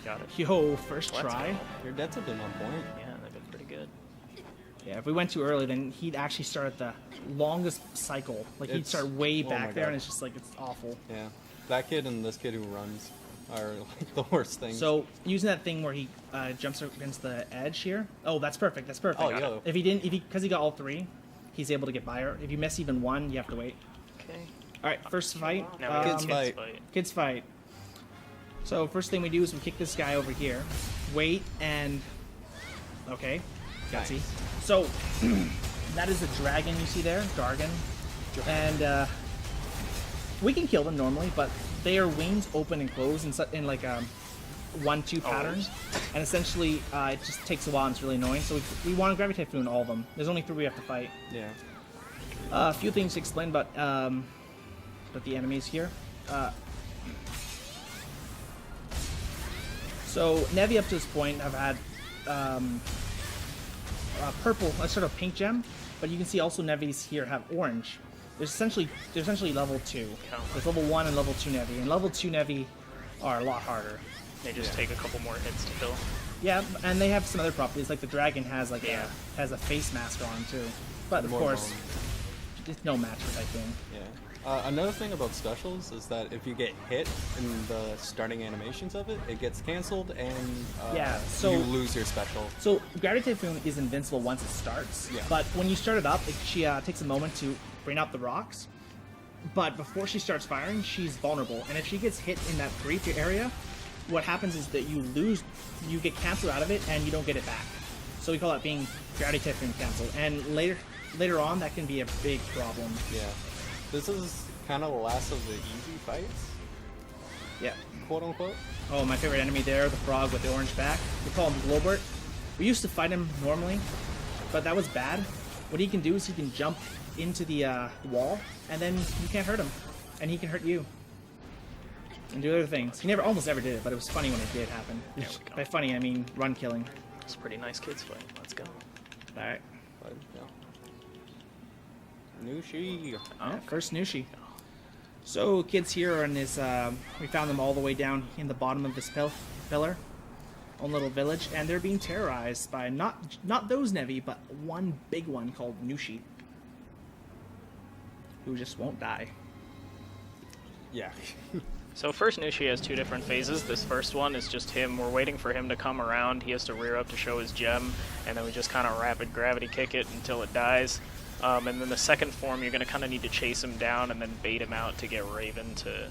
Got it. Yo, first Let's try. go. Your debts have been on point. Yeah, they've been pretty good. Yeah, if we went too early, then he'd actually start at the longest cycle. Like, he'd It's- start way oh back my there, God. and it's just like, it's awful. Yeah. That kid and this kid who runs are like the worst things. So, using that thing where he jumps against the edge here. Oh, that's perfect. That's perfect. Oh, yo. If he didn't, because he got all three, he's able to get by her. If you miss even one, you have to wait. Okay. All right, first fight. Now we Kids get fight. Kids fight. So first thing we do is we kick this guy over here. Wait and okay, gutsy. Nice. So that is the dragon you see there, Gargan, and we can kill them normally, but their wings open and close in like a 1-2 pattern, and essentially it just takes a while and it's really annoying. So we want to Gravity Typhoon all of them. There's only 3 we have to fight. Yeah. A few things to explain about the enemies here. So Nevi up to this point have had purple, sort of pink gem, but you can see also Nevis here have orange. They're essentially level 2. There's level 1 and level 2 Nevi, and level 2 Nevi are a lot harder. They just take a couple more hits to kill. Yeah, and they have some other properties, like the dragon has like Yeah. has a face mask on too. But of More course, bone. it's no match for Typhoon. Yeah. Another thing about specials is that if you get hit in the starting animations of it, it gets canceled and Yeah, so- you lose your special. So Gravity Typhoon is invincible once it starts, Yeah. but when you start it up, she takes a moment to bring out the rocks. But before she starts firing, she's vulnerable, and if she gets hit in that brief area, what happens is that you get canceled out of it, and you don't get it back. So we call that being Gravity Typhoon canceled. And later on, that can be a big problem. Yeah. This is kind of the last of the easy fights, Yeah. quote unquote. Oh, my favorite enemy there, the frog with the orange back. We call him Globert. We used to fight him normally, but that was bad. What he can do is he can jump into the wall, and then you can't hurt him, and he can hurt you. And do other things. He almost never did it, but it was funny when it did happen. There we go. By funny, I mean run killing. It's a pretty nice kids fight. Let's go. Alright. But, yeah. Nushi. Yeah, first Nushi. So kids here are in this, we found them all the way down in the bottom of this pillar. Own little village, and they're being terrorized by not those Nevi, but one big one called Nushi, who just won't die. Yeah. So first Nushi has 2 different phases. This first one is just him. We're waiting for him to come around. He has to rear up to show his gem, and then we just kind of rapid gravity kick it until it dies. And then the second form, you're going to kind of need to chase him down and then bait him out to get Raven to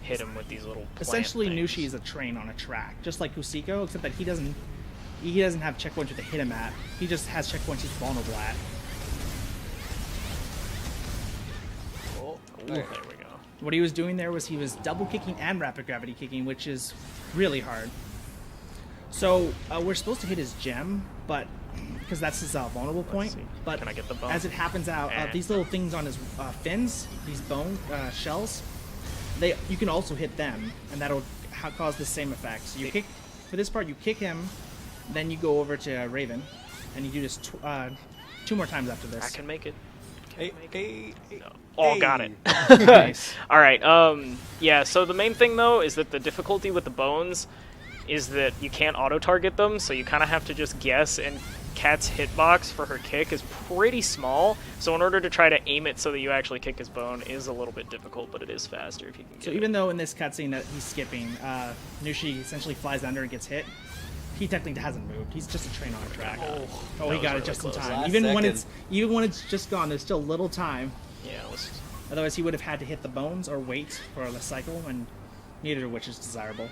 hit him with these little plant Essentially, things. Nushi is a train on a track, just like Husiko, except that he doesn't have checkpoints to hit him at. He just has checkpoints he's vulnerable at. Oh, Ooh, there we go. What he was doing there was he was double kicking and rapid gravity kicking, which is really hard. So we're supposed to hit his gem, but because that's his vulnerable point. see. But Can I get the bone? as it happens out, Eh. these little things on his fins, these bone shells, you can also hit them, and that'll cause the same effect. So you kick for this part, you kick him, then you go over to Raven, and you do this 2 more times after this. I can make it. Hey, hey, No. Oh, got it. Nice. All right. Yeah. So the main thing though is that the difficulty with the bones is that you can't auto-target them, so you kind of have to just guess and Cat's hitbox for her kick is pretty small, so in order to try to aim it so that you actually kick his bone is a little bit difficult, but it is faster if you can get So it. even though in this cutscene that he's skipping, Nushi essentially flies under and gets hit, he technically hasn't moved. He's just a train on a track. Oh, he was got really it just in close. time. Last Even when it's just gone, there's still little time. Yeah, it was... Otherwise, he would have had to hit the bones or wait for the cycle, and neither of which is desirable.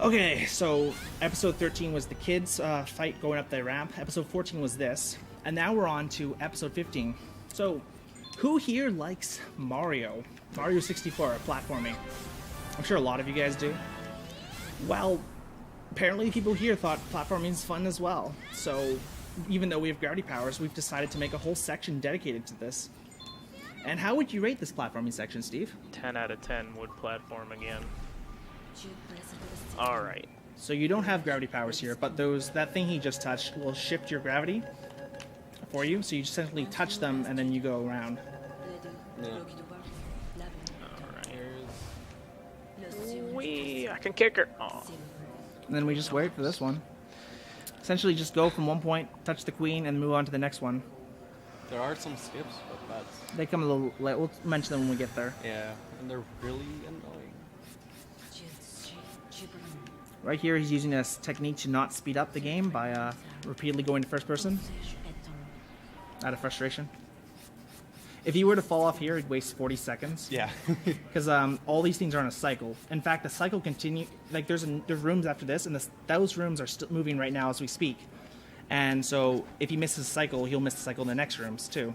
Okay, so episode 13 was the kids' fight going up the ramp. Episode 14 was this. And now we're on to episode 15. So, who here likes Mario? Mario 64, platforming. I'm sure a lot of you guys do. Well, apparently people here thought platforming is fun as well. So, even though we have gravity powers, we've decided to make a whole section dedicated to this. And how would you rate this platforming section, Steve? 10 out of 10 would platform again. Alright. So you don't have gravity powers here, but that thing he just touched will shift your gravity for you. So you just simply touch them and then you go around. Yeah. Wee, I can kick her. Oh. And then we just wait for this one. Essentially just go from one point, touch the queen, and move on to the next one. There are some skips, but that's... They come a little late. We'll mention them when we get there. Yeah, and they're really annoying. Right here, he's using this technique to not speed up the game by repeatedly going to first person out of frustration. If he were to fall off here, he'd waste 40 seconds. Yeah. Because all these things are on a cycle. In fact, the cycle continue. Like there's rooms after this, and those rooms are still moving right now as we speak. And so if he misses a cycle, he'll miss the cycle in the next rooms too.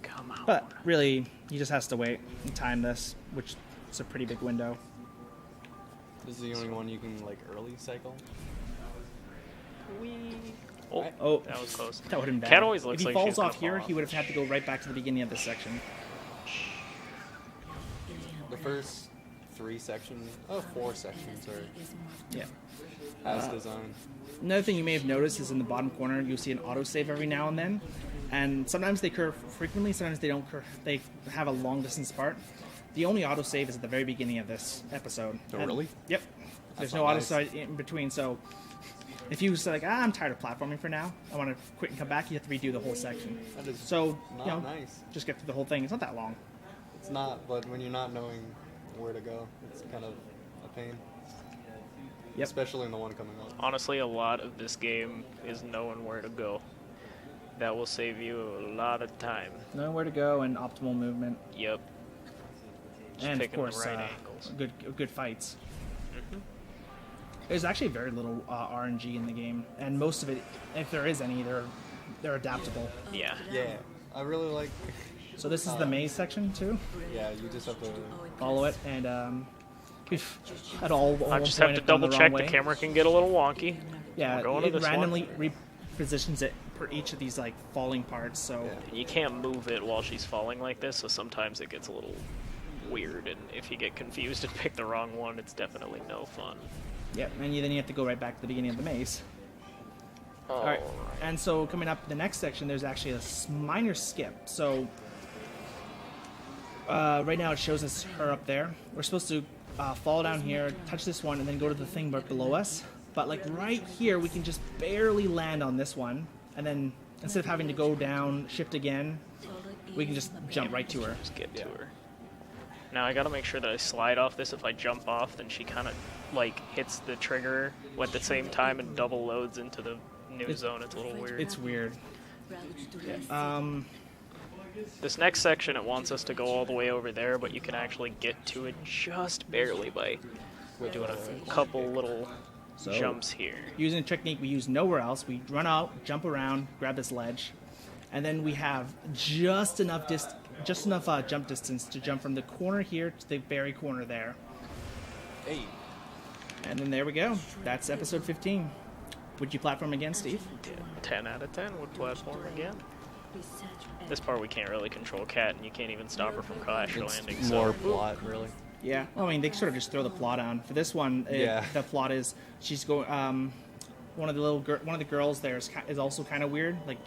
Come on. But really, he just has to wait and time this, which is a pretty big window. This is the only one you can, like, early cycle. Oh, Oh, that was close. that would have been bad. Cat always looks if he like falls she's gonna off here, fall he would have had to go right back to the beginning of this section. The first 4 sections are Yeah. as designed. Another thing you may have noticed is in the bottom corner, you'll see an autosave every now and then. And sometimes they occur frequently, sometimes they don't occur. They have a long distance apart. The only autosave is at the very beginning of this episode. Oh, And- really? Yep. There's That's no not nice. autosave in between, so if you say like, I'm tired of platforming for now, I want to quit and come back, you have to redo the whole section. That is So, not nice. just get through the whole thing. It's not that long. It's not, but when you're not knowing where to go, it's kind of a pain. Yep. Especially in the one coming up. Honestly, a lot of this game is knowing where to go. That will save you a lot of time. Knowing where to go and optimal movement. Yep. Just And of picking the course, right angles. good fights. There's actually very little RNG in the game, and most of it, if there is any, they're adaptable. Yeah. Yeah, I really like. So this is the maze section too. Yeah, you just have to. Follow it, and we've at all. I just have to double check the camera can get a little wonky. Yeah, We're going to it this one. randomly repositions it per each of these like falling parts. So Yeah. You can't move it while she's falling like this, so sometimes it gets a little weird, and if you get confused and pick the wrong one, it's definitely no fun. yeah, and then you have to go right back to the beginning of the maze. All right, Alright. and so coming up the next section, there's actually a minor skip. So right now it shows us her up there. We're supposed to fall down here, touch this one, and then go to the thing below us. But like right here, we can just barely land on this one, and then instead of having to go down, shift again, we can just jump right to her. Just get to her. Now I gotta make sure that I slide off this. If I jump off, then she kind of like hits the trigger at the same time and double loads into the new zone. It's a little weird. It's weird. This next section, it wants us to go all the way over there, but you can actually get to it just barely by doing a couple little jumps here. Using a technique we use nowhere else, we run out, jump around, grab this ledge, and then we have just enough jump distance to jump from the corner here to the very corner there. Hey. And then there we go. That's episode 15. Would you platform again, Steve? 10 out of 10 would platform again. This part we can't really control Cat, and you can't even stop her from crash landing. It's So more plot, really. Yeah. Well, I mean, they sort of just throw the plot on. For this one, Yeah. the plot is she's going. One of the girls there is also kind of weird, like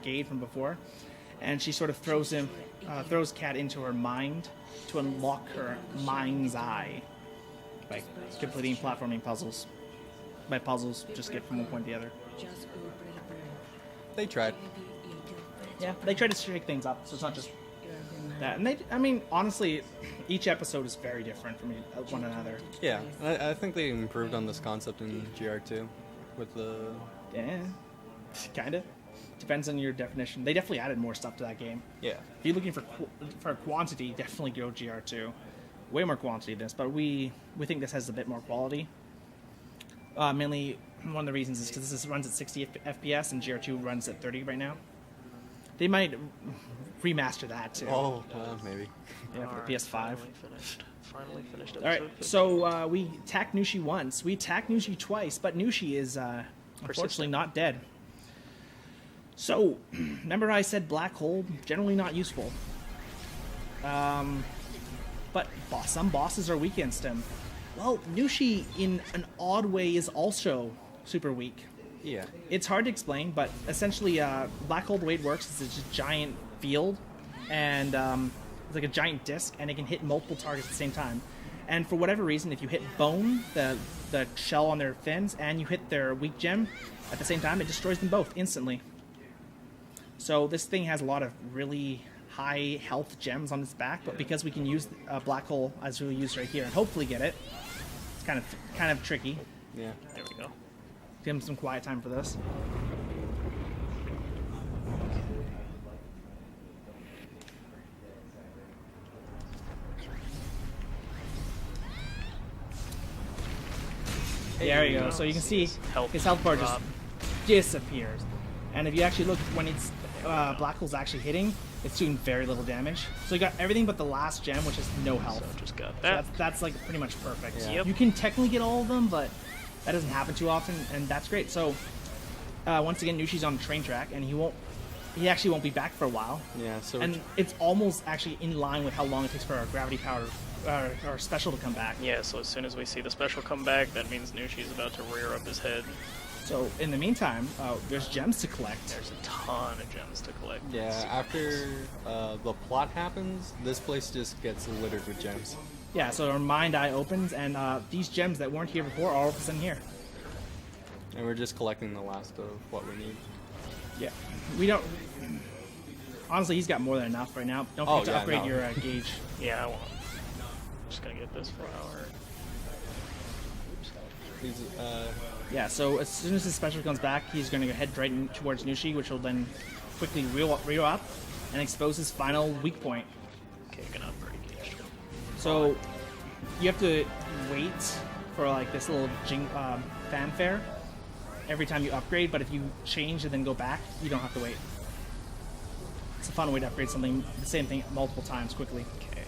Gade from before, and she sort of throws Cat into her mind to unlock her mind's eye by completing platforming puzzles. by puzzles, just get from one point to the other. They tried. Yeah, they try to shake things up, so it's not just that. And I mean, honestly, each episode is very different from one another. Yeah, I think they improved on this concept in GR2 with the... Yeah, kind of. Depends on your definition. They definitely added more stuff to that game. Yeah. If you're looking for quantity, definitely go GR2. Way more quantity than this, but we think this has a bit more quality. Mainly, one of the reasons is because this runs at 60 FPS and GR2 runs at 30 right now. They might remaster that too. Oh, maybe. Yeah, for the PS5. Finally finished All right, so we attacked Nushi once. We attacked Nushi twice, but Nushi is unfortunately not dead. So, remember I said black hole, generally not useful. But some bosses are weak against him. Well, Nushi, in an odd way, is also super weak. Yeah. It's hard to explain, but essentially, black hole, the way it works is it's a giant field, and it's like a giant disc, and it can hit multiple targets at the same time. And for whatever reason, if you hit bone, the shell on their fins, and you hit their weak gem at the same time, it destroys them both instantly. So this thing has a lot of really high health gems on its back, but because we can use a black hole as we use right here and hopefully get it, it's kind of tricky. Yeah. There we go. Give him some quiet time for this. There you go. So you can see his health bar just disappears. And if you actually look, when it's black hole's actually hitting, it's doing very little damage. So you got everything but the last gem, which is no health. So just got So that. that's like pretty much perfect. Yeah. Yep. You can technically get all of them, but that doesn't happen too often, and that's great. So once again, Nushi's on the train track, and he actually won't be back for a while. Yeah, so... And it's almost actually in line with how long it takes for our gravity power or special to come back. Yeah, so as soon as we see the special come back, that means Nushi's about to rear up his head. So in the meantime, there's gems to collect. There's a ton of gems to collect. Yeah, after the plot happens, this place just gets littered with gems. Yeah, so our mind eye opens, and these gems that weren't here before are all of a sudden here. And we're just collecting the last of what we need. Yeah, we don't. Honestly, he's got more than enough right now. Don't forget to upgrade your gauge. Yeah, I want. Just gonna get this flower. These, Yeah, so as soon as his special comes back, he's going to head right towards Nushi, which will then quickly reel up and expose his final weak point. Okay, gonna upgrade gauge. So you have to wait for like this little fanfare every time you upgrade, but if you change and then go back, you don't have to wait. It's a fun way to upgrade something, the same thing multiple times quickly. Okay.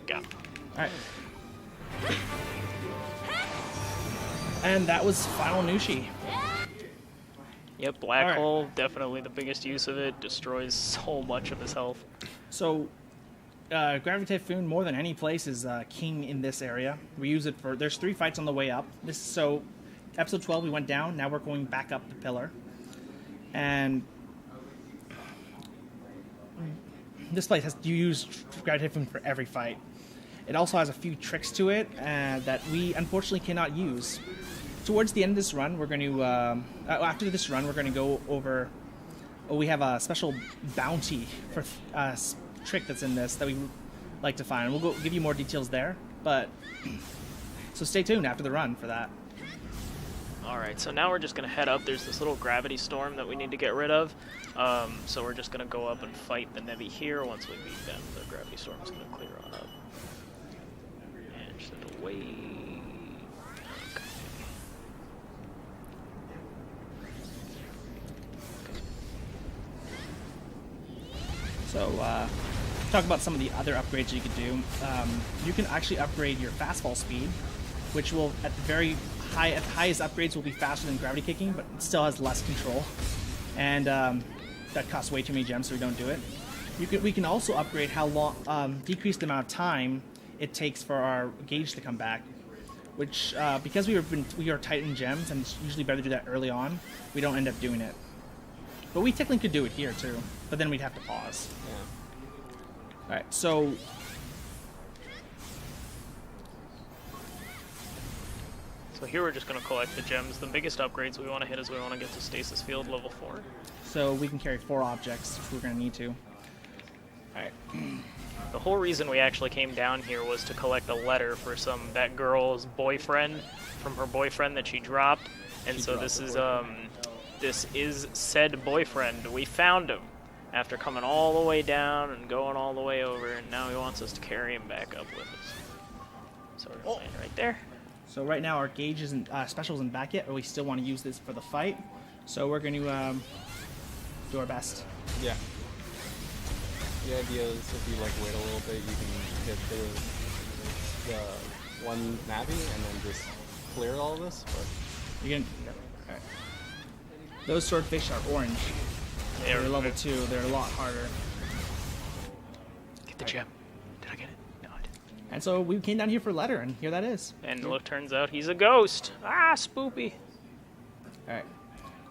Got it. Alright. And that was final Nushi. Yep, black Alright. hole, definitely the biggest use of it. Destroys so much of his health. So, Gravity Typhoon, more than any place, is king in this area. We use it for... There's 3 fights on the way up. So, episode 12, we went down. Now we're going back up the pillar. And... this place has... You use Gravity Typhoon for every fight. It also has a few tricks to it that we, unfortunately, cannot use. Towards the end of this run, we're going to... after this run, we're going to go over... we have a special bounty for... trick that's in this that we like to find. We'll give you more details there, but so stay tuned after the run for that. Alright, so now we're just gonna head up. There's this little gravity storm that we need to get rid of. So we're just gonna go up and fight the Nevi here. Once we beat them, the gravity storm's gonna clear on up. And just have to wait. Okay. So talk about some of the other upgrades you could do. You can actually upgrade your fastfall speed, which will at the highest upgrades will be faster than gravity kicking, but it still has less control. And that costs way too many gems, so we don't do it. We can also upgrade how long, decrease the amount of time it takes for our gauge to come back. Which, because we are tight in gems, and it's usually better to do that early on, we don't end up doing it. But we technically could do it here too, but then we'd have to pause. Yeah. Alright, so So here we're just going to collect the gems. The biggest upgrades we want to hit is we want to get to Stasis Field level 4. so we can carry 4 objects if we're going to need to. Alright. The whole reason we actually came down here was to collect a letter for that girl's boyfriend, from her boyfriend that she dropped. And so this is said boyfriend. We found him after coming all the way down and going all the way over, and now he wants us to carry him back up with us. So we're going right there. So right now our gauge isn't special isn't back yet, but we still want to use this for the fight. So we're going to do our best. Yeah. The idea is if you like wait a little bit, you can hit the one Navi and then just clear all of this. But You're gonna. Alright. Those swordfish are orange. Yeah, They're level 2. They're a lot harder. Get the gem. Did I get it? No, I didn't. And so we came down here for letter, and here that is. And look, turns out he's a ghost. Ah, spoopy. Alright.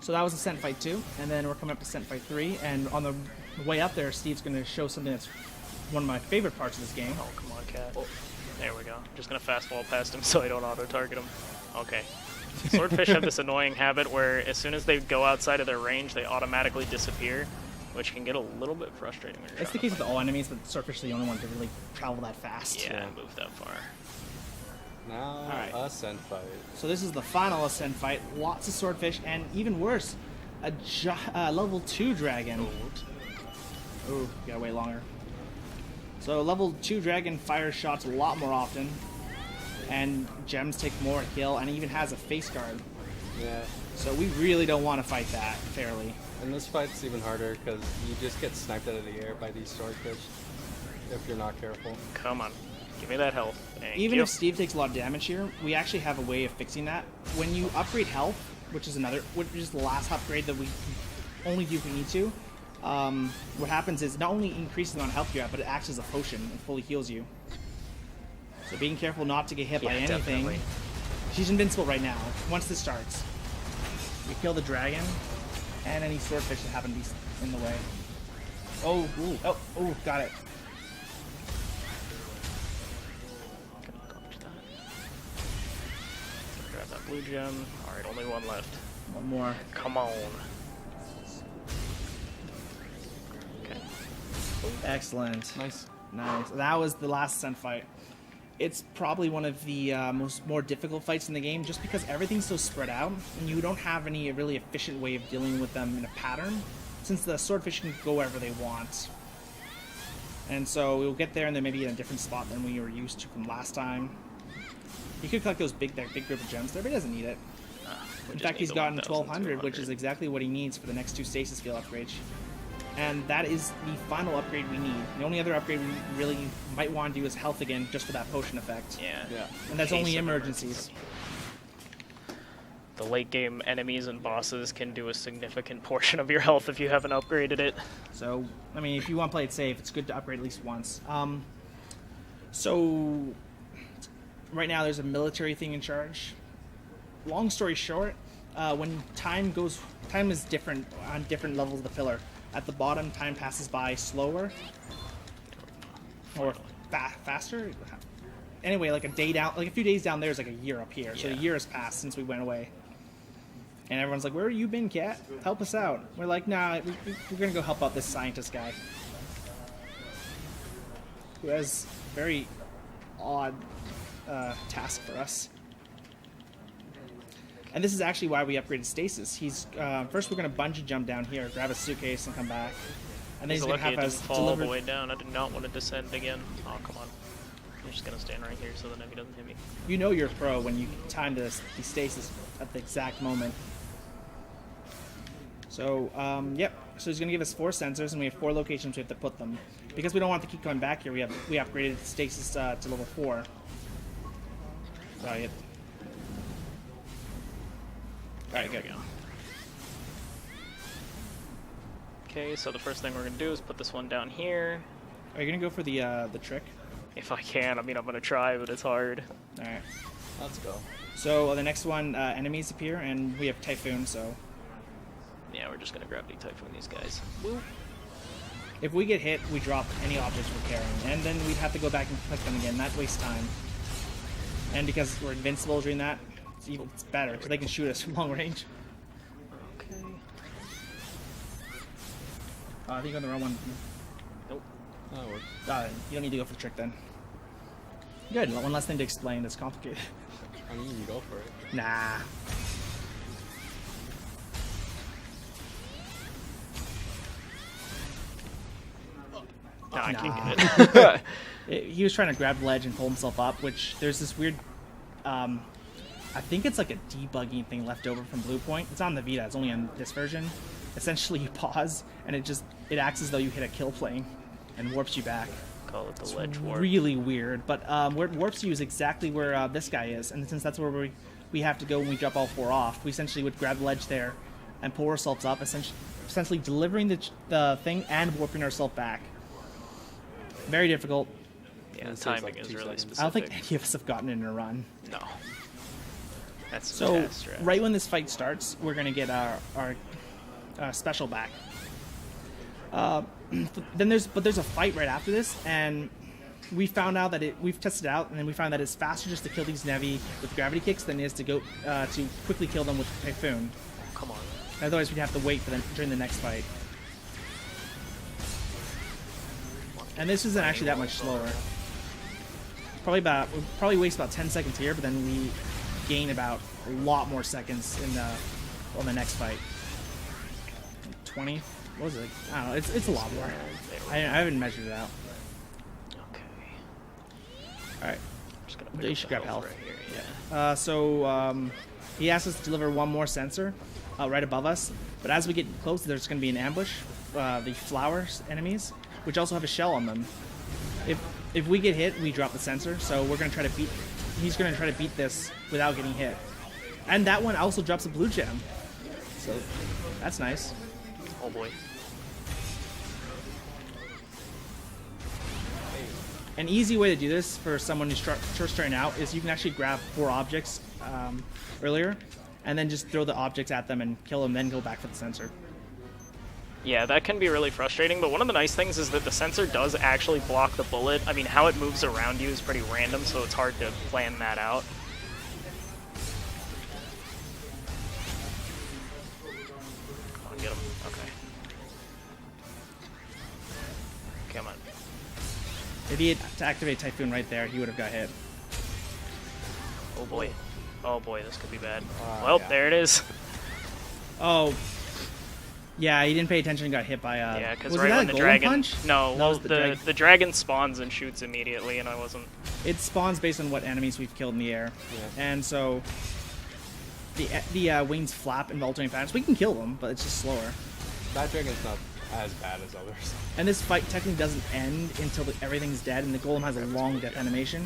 So that was Ascent Fight 2, and then we're coming up to Ascent Fight 3, and on the way up there, Steve's going to show something that's one of my favorite parts of this game. Oh, come on, cat. There we go. Just gonna fast wall past him so I don't auto-target him. Okay. Swordfish have this annoying habit where as soon as they go outside of their range, they automatically disappear, which can get a little bit frustrating when you're It's the case with all enemies, but Swordfish are the only one to really travel that fast. Yeah, move that far. now, Alright. Ascent Fight. So this is the final Ascent Fight. Lots of Swordfish, and even worse, a level 2 dragon. Ooh, gotta wait longer. So level 2 dragon fires shots a lot more often, and gems take more to kill, and it even has a face guard. Yeah. So we really don't want to fight that fairly. And this fight's even harder because you just get sniped out of the air by these swordfish if you're not careful. Come on. Give me that health. Thank Even you. if Steve takes a lot of damage here, we actually have a way of fixing that. When you upgrade health, which is the last upgrade that we only do if we need to, what happens is not only increases the amount of health you have, but it acts as a potion and fully heals you. So being careful not to get hit by anything. Definitely. She's invincible right now, once this starts. We kill the dragon, and any swordfish that happen to be in the way. Oh, got it. Dodge that. Grab that blue gem. Alright, only one left. One more. Come on. Okay. Excellent. Nice. Nice. That was the last Ascent fight. It's probably one of the more difficult fights in the game, just because everything's so spread out, and you don't have any really efficient way of dealing with them in a pattern, since the swordfish can go wherever they want. And so we'll get there, and they may be in a different spot than we were used to from last time. You could collect that big group of gems there, but he doesn't need it. In fact, he's gotten 1,200, which is exactly what he needs for the next 2 stasis field upgrades. And that is the final upgrade we need. The only other upgrade we really might want to do is health again, just for that potion effect. Yeah. And that's Case only of emergencies. The late game enemies and bosses can do a significant portion of your health if you haven't upgraded it. So, I mean, if you want to play it safe, it's good to upgrade at least once. So, right now there's a military thing in charge. Long story short, when time is different on different levels of the pillar. At the bottom, time passes by slower or faster. Anyway, like a few days down there is like a year up here. So a year has passed since we went away. And everyone's like, "Where have you been, Cat? Help us out." We're like, "Nah, we're gonna go help out this scientist guy who has a very odd task for us." And this is actually why we upgraded Stasis. First we're going to bungee jump down here, grab a suitcase, and come back. And then he's going to lucky have it us didn't fall all deliver. the way down. I did not want to descend again. Oh, come on. I'm just going to stand right here so the enemy doesn't hit me. You know you're a pro when you time the Stasis at the exact moment. So, yep. So he's going to give us 4 sensors, and we have 4 locations we have to put them. Because we don't want to keep coming back here, we upgraded Stasis to level 4. Sorry. Alright, There we go. Okay, so the first thing we're going to do is put this one down here. Are you going to go for the trick? If I can. I mean, I'm going to try, but it's hard. Alright. Let's go. So the next one, enemies appear, and we have Typhoon, so... Yeah, we're just going to gravity typhoon these guys. Woo. If we get hit, we drop any objects we're carrying, and then we'd have to go back and click them again. That wastes time. And because we're invincible during that, it's better, because they can shoot us from long range. Okay. I think you're on the wrong one. Nope. Oh, it works. You don't need to go for the trick then. Good, one less thing to explain that's complicated. I mean, you can go for it. Nah. No, I Nah. can't get it. He was trying to grab the ledge and pull himself up, which there's this weird, I think it's like a debugging thing left over from Blue Point. It's on the Vita, it's only on this version. Essentially you pause and it acts as though you hit a kill plane and warps you back. Call it the ledge warp. Really weird, but where it warps you is exactly where this guy is, and since that's where we have to go when we drop all 4 off, we essentially would grab the ledge there and pull ourselves up, essentially delivering the thing and warping ourselves back. Very difficult. Yeah, the It takes timing like is 2 really seconds. specific. I don't think any of us have gotten it in a run. No. That's So Industria. right when this fight starts, we're gonna get our special back. There's a fight right after this, and we found out that we've tested it out, and then we found that it's faster just to kill these Nevi with gravity kicks than it is to go to quickly kill them with Typhoon. Come on. Otherwise, we'd have to wait for them during the next fight. And this isn't actually that much slower. Probably waste about 10 seconds here, but then we gain about a lot more seconds on the next fight. 20? What was it? I don't know. It's a lot more. I haven't measured it out. Okay. All right. Just gonna You pick up should the grab health. right here. Yeah. He asked us to deliver one more sensor right above us, but as we get close, there's going to be an ambush. The flowers enemies, which also have a shell on them. If we get hit, we drop the sensor. So we're going to try to beat. He's going to try to beat this without getting hit, and that one also drops a blue gem. So that's nice. Oh boy. An easy way to do this for someone who's just starting out is you can actually grab 4 objects earlier, and then just throw the objects at them and kill them, then go back for the sensor. Yeah, that can be really frustrating, but one of the nice things is that the sensor does actually block the bullet. I mean, how it moves around you is pretty random, so it's hard to plan that out. Come on, get him. Okay. Come on. If he had to activate Typhoon right there, he would have got hit. Oh boy. Oh boy, this could be bad. Well, yeah. there it is. Oh. Yeah, he didn't pay attention and got hit by Yeah, because was right it when that the golem dragon... punch? No, That well, was the the dragon spawns and shoots immediately, and I wasn't... It spawns based on what enemies we've killed in the air. Yeah. And so the wings flap in alternate patterns. We can kill them, but it's just slower. That dragon's not as bad as others. And this fight technically doesn't end until everything's dead, and the golem has a long death animation.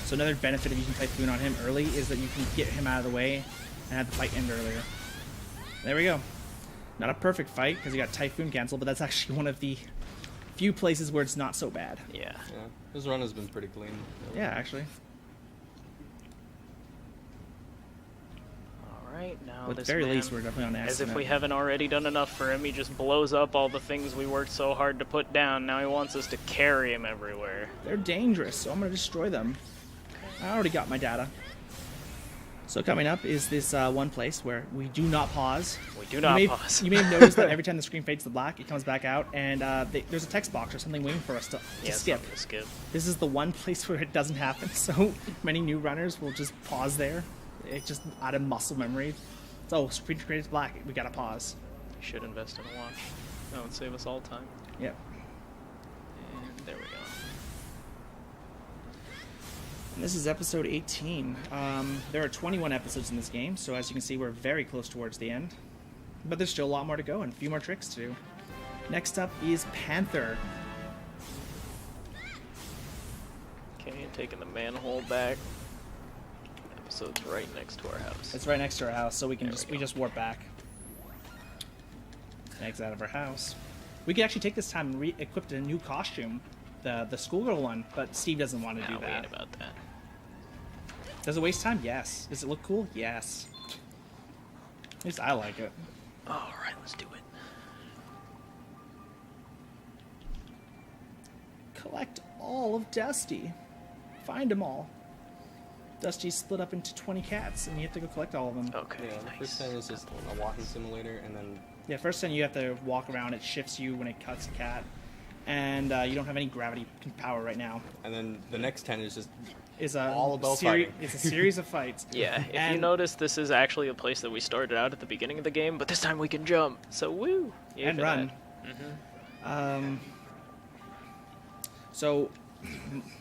So another benefit of using Typhoon on him early is that you can get him out of the way and have the fight end earlier. There we go. Not a perfect fight because you got Typhoon cancel, but that's actually one of the few places where it's not so bad. Yeah. Yeah, this run has been pretty clean. Yeah, actually. Alright, now At the this very man, least, we're definitely on as estimate. if we haven't already done enough for him, he just blows up all the things we worked so hard to put down. Now he wants us to carry him everywhere. They're dangerous, so I'm going to destroy them. I already got my data. So coming up is this one place where we do not pause. We do not pause. You may have noticed that every time the screen fades to black, it comes back out, and there's a text box or something waiting for us to skip. something to skip. This is the one place where it doesn't happen, so many new runners will just pause there. It's just out of muscle memory. So screen fades black, we gotta pause. We should invest in a watch. That would save us all time. Yep. And there we go. And this is episode 18. There are 21 episodes in this game, so as you can see, we're very close towards the end. But there's still a lot more to go and a few more tricks to do. Next up is Panther. Okay, taking the manhole back. Episode's right next to our house. It's right next to our house, so we can There we we go. just warp back. Exit out of our house. We could actually take this time and re-equip a new costume, the schoolgirl one, but Steve doesn't want to Nah, do we ain't that. about that. Does it waste time? Yes. Does it look cool? Yes. At least I like it. Alright, let's do it. collect all of Dusty. Find them all. Dusty's split up into 20 cats, and you have to go collect all of them. Okay. Yeah, the first 10 is just a walking simulator, and then Yeah, first time you have to walk around. It shifts you when it cuts a cat, and you don't have any gravity power right now. the next 10 is just It's a all about fighting. It's a series of fights. Yeah, if you And- notice, this is actually a place that we started out at the beginning of the game, but this time we can jump. So woo! Yay And for run. that. So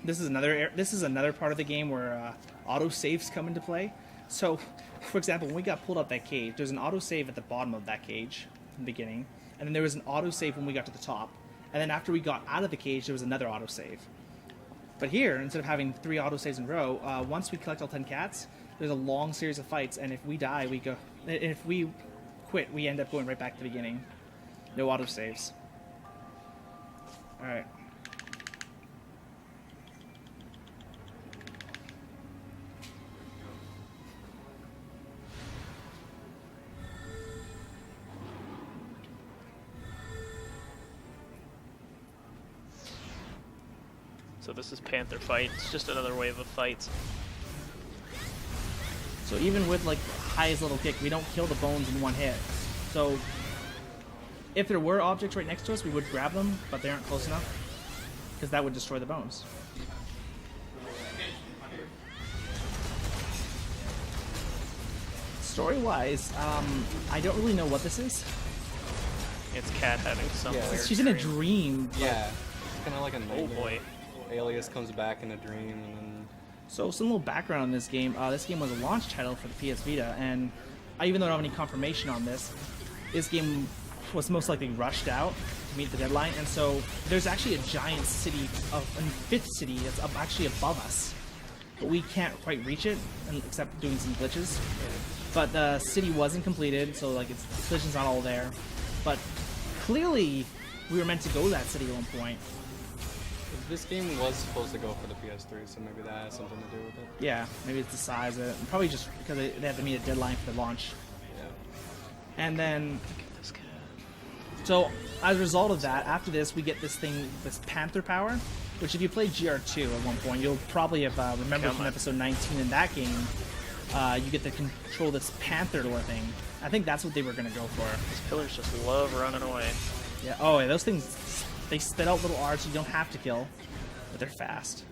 this is another part of the game where auto saves come into play. So, for example, when we got pulled up that cage, there's an auto save at the bottom of that cage in the beginning, and then there was an auto save when we got to the top, and then after we got out of the cage, there was another auto save. But here, instead of having 3 auto saves in a row, once we collect all 10 cats, there's a long series of fights, and if we die, we go. And if we quit, we end up going right back to the beginning. No auto saves. All right. So this is Panther Fight. It's just another wave of fights. So even with like highest level kick, we don't kill the bones in one hit. So if there were objects right next to us, we would grab them, but they aren't close enough because that would destroy the bones. Story-wise, I don't really know what this is. It's Cat having some Yeah. weird She's in a dream. dream. yeah, kind of like a Oh nightmare. boy. Alias comes back in a dream, and then So some little background on this game. This game was a launch title for the PS Vita, and even though I don't have any confirmation on this game was most likely rushed out to meet the deadline, and so there's actually a giant city a fifth city that's actually above us, but we can't quite reach it, except doing some glitches. But the city wasn't completed, so like its collision's not all there. But clearly, we were meant to go to that city at one point. this game was supposed to go for the PS3, so maybe that has something to do with it. Yeah, maybe it's the size of it, and probably just because they have to meet a deadline for the launch. Yeah. And then, Look at this cat. so as a result of that, after this, we get this thing, this Panther power, which if you played GR2 at one point, you'll probably have remembered Come from on. episode 19 in that game, you get to control this Panther lore thing. I think that's what they were going to go for. These pillars just love running away. Yeah. Oh, yeah, those things, they spit out little R's you don't have to kill, but they're fast.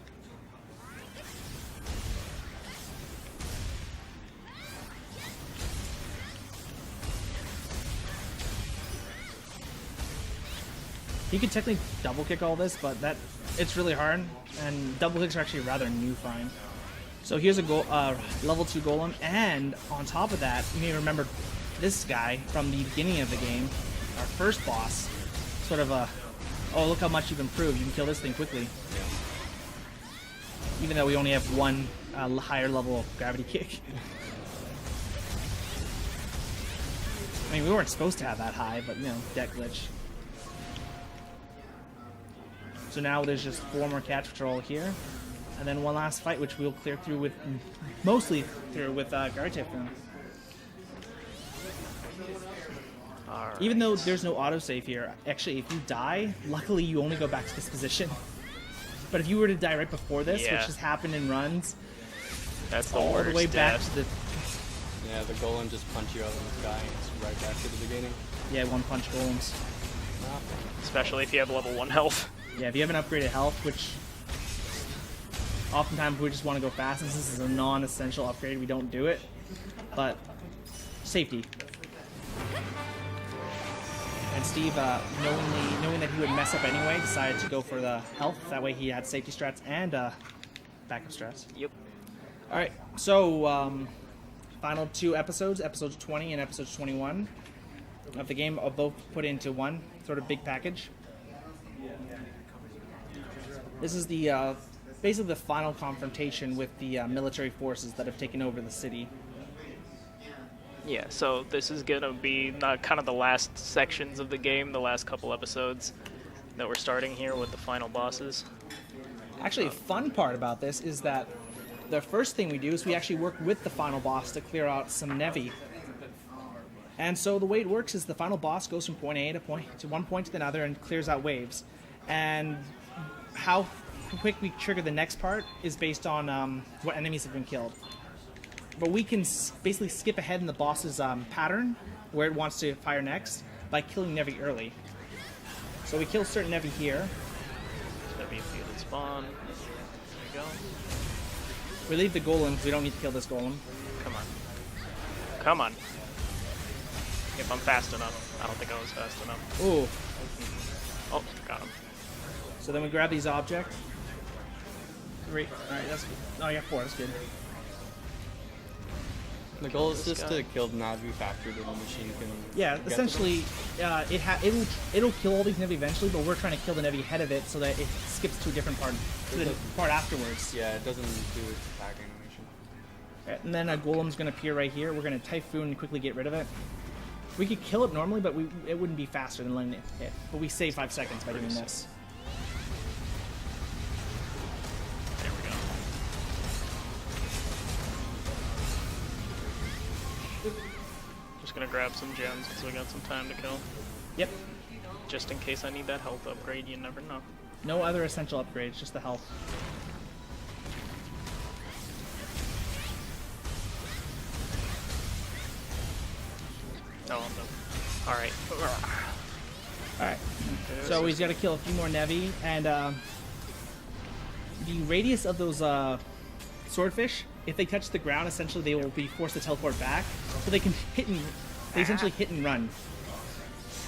You could technically double kick all this, but it's really hard, and double kicks are actually rather new find. So here's a level 2 golem, and on top of that, you may remember this guy from the beginning of the game, our first boss. Sort of a, oh, look how much you've improved. You can kill this thing quickly. Even though we only have one higher level gravity kick. I mean, we weren't supposed to have that high, but, you know, deck glitch. So now there's just 4 more cat patrol here. And then one last fight, which we'll clear through with, mostly through with Gartip. Alright. Even though there's no autosave here, actually, if you die, luckily you only go back to this position. But if you were to die right before this, Yeah. which has happened in runs, That's the all worst the way back death. to the Yeah, the golem just punch you out in the sky and it's right back to the beginning. one punch golems. Especially if you have level 1 health. Yeah, if you haven't upgraded health, which oftentimes we just want to go fast, since this is a non-essential upgrade, we don't do it. But safety. And Steve, knowing that he would mess up anyway, decided to go for the health. That way he had safety strats and backup strats. Yep. All right, so final 2 episodes, episodes 20 and episodes 21 of the game, are both put into one sort of big package. This is the basically the final confrontation with the military forces that have taken over the city. Yeah, so this is gonna be not kind of the last sections of the game, the last couple episodes that we're starting here with the final bosses. Actually, a fun part about this is that the first thing we do is we actually work with the final boss to clear out some Nevi. And so the way it works is the final boss goes from point A to one point to another and clears out waves. And how quick we trigger the next part is based on what enemies have been killed. But we can basically skip ahead in the boss's pattern where it wants to fire next by killing Nevi early. So we kill certain Nevi here. There's gonna be a few that spawn. There we go. We leave the golem because we don't need to kill this golem. Come on. Come on. If I'm fast enough. I don't think I was fast enough. Ooh. Oh, got him. So then we grab these objects. 3. Alright, that's good. Oh, yeah, 4. That's good. The goal is This just guy. to kill Navi faster than the machine can. Yeah, get to them. essentially, it'll kill all these Nevi eventually, but we're trying to kill the Nevi ahead of it so that it skips to a different part, to the part afterwards. Yeah, it doesn't do its attack animation. And then a golem's going to appear right here. We're going to Typhoon and quickly get rid of it. We could kill it normally, but it wouldn't be faster than letting it hit. But we save 5 seconds by doing this. There we go. Just gonna grab some gems because we got some time to kill. Yep. Just in case I need that health upgrade, you never know. No other essential upgrades, just the health. Oh, no. Alright. Alright. So he's got to kill a few more Nevi, and the radius of those swordfish, if they touch the ground, essentially they will be forced to teleport back, so they can they essentially hit and run.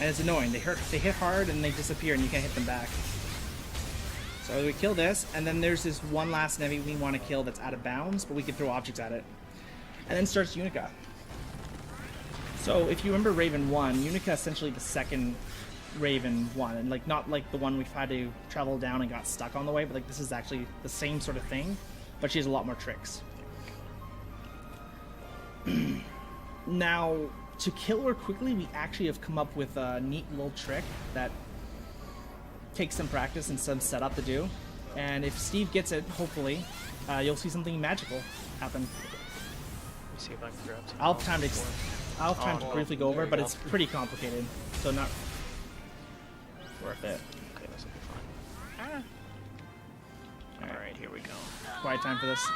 And it's annoying. They hit hard and they disappear, and you can't hit them back. So we kill this, and then there's this one last Nevi we want to kill that's out of bounds, but we can throw objects at it. And then starts Unica. So if you remember Raven 1, Unica essentially the second Raven 1, and like not like the one we had to travel down and got stuck on the way, but like this is actually the same sort of thing, but she has a lot more tricks. Now, to kill her quickly, we actually have come up with a neat little trick that takes some practice and some setup to do. And if Steve gets it, hopefully, you'll see something magical happen. Let me see if I can grab some. I'll have time to, Oh, briefly go over, there you but go. it's pretty complicated, so not worth it. Okay, this will be fine. Alright, here we go. Quiet time for this.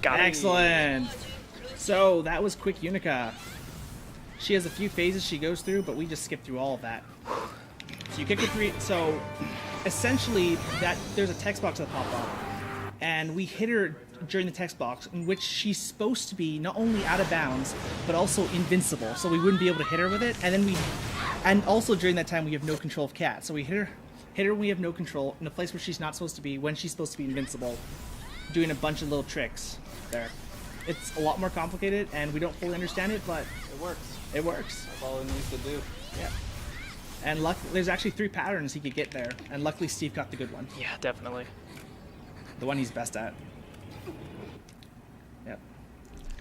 Got it. Excellent! So, that was Quick Unica. She has a few phases she goes through, but we just skip through all of that. So you kick her 3... So, essentially, there's a text box that pop up. And we hit her during the text box, in which she's supposed to be not only out of bounds, but also invincible. So we wouldn't be able to hit her with it. And also during that time, we have no control of Cat. So we hit her when we have no control, in a place where she's not supposed to be, when she's supposed to be invincible. Doing a bunch of little tricks there. It's a lot more complicated, and we don't fully understand it, but It works. it works. That's all it needs to do. Yeah. And there's actually 3 patterns he could get there, and luckily Steve got the good one. Yeah, definitely. The one he's best at. Yep.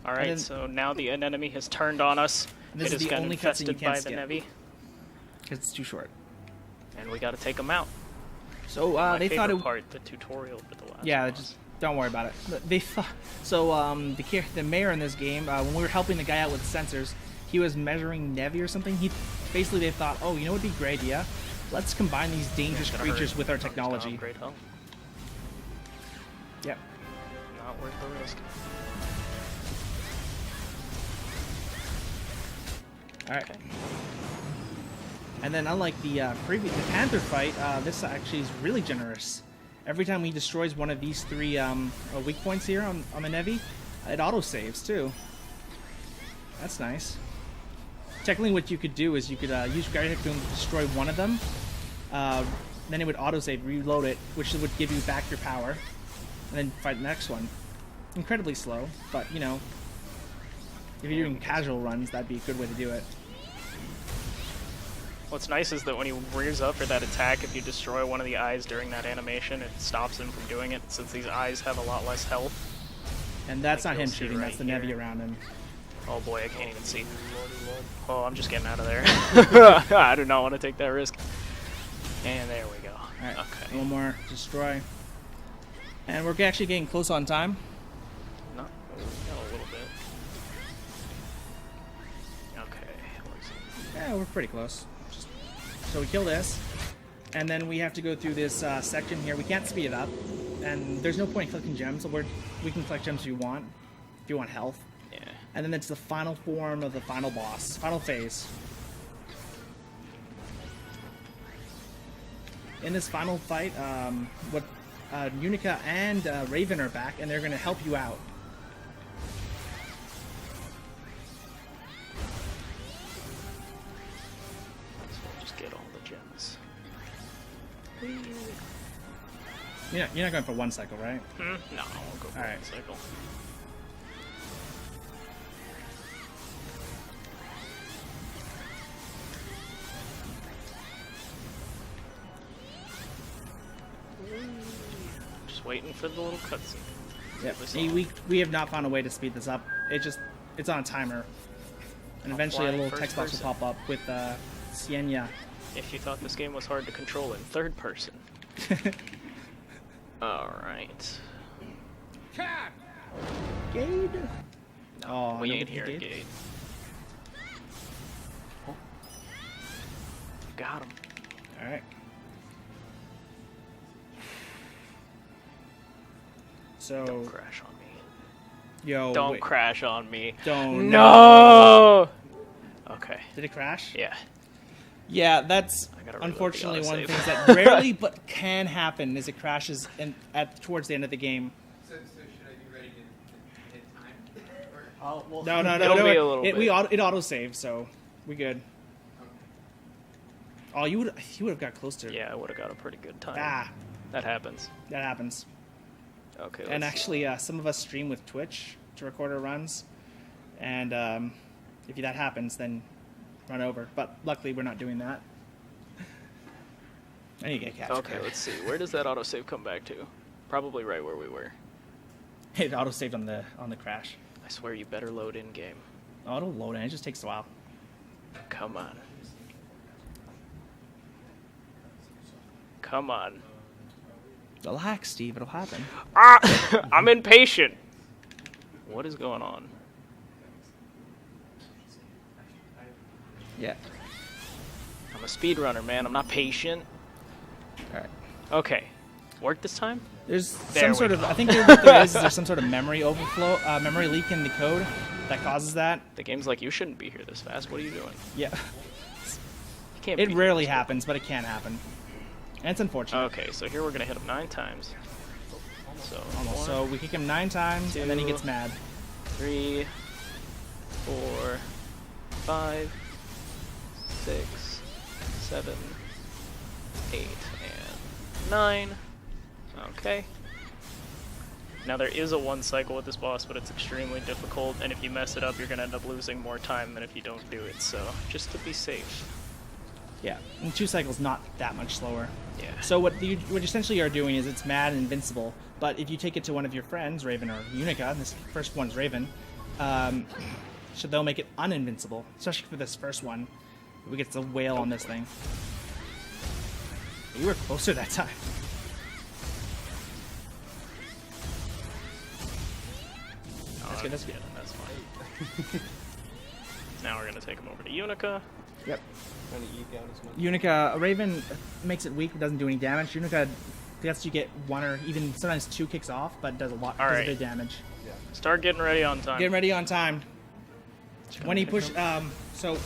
Alright, then- so now the enemy has turned on us. And this It is has the got only cutscene you infested can't by the skip. Nevi, Because it's too short. and we gotta take them out. So My they thought favorite it. part, the tutorial for the last Yeah, boss. just don't worry about it. They thought so. The mayor in this game, when we were helping the guy out with sensors, he was measuring Nevi or something. Basically they thought, oh, you know what would be a great idea? Let's combine these dangerous Gonna creatures hurt. with our It's gonna technology. upgrade health. Yep. Not worth the risk. All right. And then unlike the Panther fight, this actually is really generous. Every time he destroys one of these 3 weak points here on the Nevi, it auto-saves too. That's nice. Technically what you could do is you could use Gravity Boom to destroy one of them, then it would auto-save, reload it, which would give you back your power, and then fight the next one. Incredibly slow, but you know, if you're doing casual runs, that'd be a good way to do it. What's nice is that when he rears up for that attack, if you destroy one of the eyes during that animation, it stops him from doing it, since these eyes have a lot less health. And that's Like not him you'll see shooting, right that's the here. Nevi around him. Oh boy, I can't even see. Oh, I'm just getting out of there. I do not want to take that risk. And there we go. Alright, Okay. one more, destroy. And we're actually getting close on time. Not a little bit. Okay. Let's see. Yeah, we're pretty close. So we kill this, and then we have to go through this section here. We can't speed it up, and there's no point in collecting gems. So we can collect gems if you want health. Yeah. And then it's the final form of the final boss, final phase. In this final fight, Unica and Raven are back, and they're going to help you out. So we'll just get all the gems. You're not going for one cycle, right? No, we'll go for Alright. one cycle. Just waiting for the little cutscene. Yep. This Hey, on. we have not found a way to speed this up. It's on a timer, and eventually a flying little first text box will person. pop up with Sienna. If you thought this game was hard to control in third person. Alright. Gade. Oh, We no ain't good here, Gade? Gate. Oh. Got him. All right. So, Don't crash on me. yo, Don't wait, crash on me. Don't. No! Okay. Did it crash? Yeah. Yeah, that's I gotta reload the unfortunately one of the autosave. things that rarely but can happen is it crashes towards the end of the game. So should I be ready in time? Or, No, It'll be a little it, bit. it auto saves, so we good. Oh, you would have got close to it. Yeah, I would have got a pretty good time. Ah, That happens. that happens. Okay. And let's- actually, some of us stream with Twitch to record our runs, and if that happens, then run over. But luckily, we're not doing that. I need to get captured. Okay, let's see. Where does that autosave come back to? Probably right where we were. It auto saved on the crash. I swear you better load in game. Auto load, and it just takes a while. Come on. Come on. Relax, Steve. It'll happen. Ah! I'm impatient. What is going on? Yeah. I'm a speedrunner, man. I'm not patient. All right. Okay. Work this time? There's There some we sort go. of. I think what there is there's some sort of memory overflow, memory leak in the code that causes that. The game's like, you shouldn't be here this fast. What are you doing? Yeah. You can't It be rarely here this happens, but it can happen. And it's unfortunate. Okay, so here we're gonna hit him 9 times. So, Almost. 1, So we kick him 9 times, and then he 2, gets mad. 3, 4, 5, 6, 7, 8, and 9. Okay. Now there is a 1 cycle with this boss, but it's extremely difficult, and if you mess it up, you're gonna end up losing more time than if you don't do it. So just to be safe. Yeah. And 2 cycles not that much slower. Yeah. So what you essentially are doing is it's mad and invincible, but if you take it to one of your friends, Raven or Unica, and this first one's Raven, so they'll make it uninvincible, especially for this first one. We get the whale on this thing. You were closer that time. That's good, that's good. That's fine. Now we're gonna take him over to Unica. Yep. Trying to eke out as much. Unica, Raven makes it weak, but doesn't do any damage. Unica lets you get 1 or even sometimes 2 kicks off, but does a lot does a Alright. bit of damage. Start getting ready on time. Get ready on time. When he push, so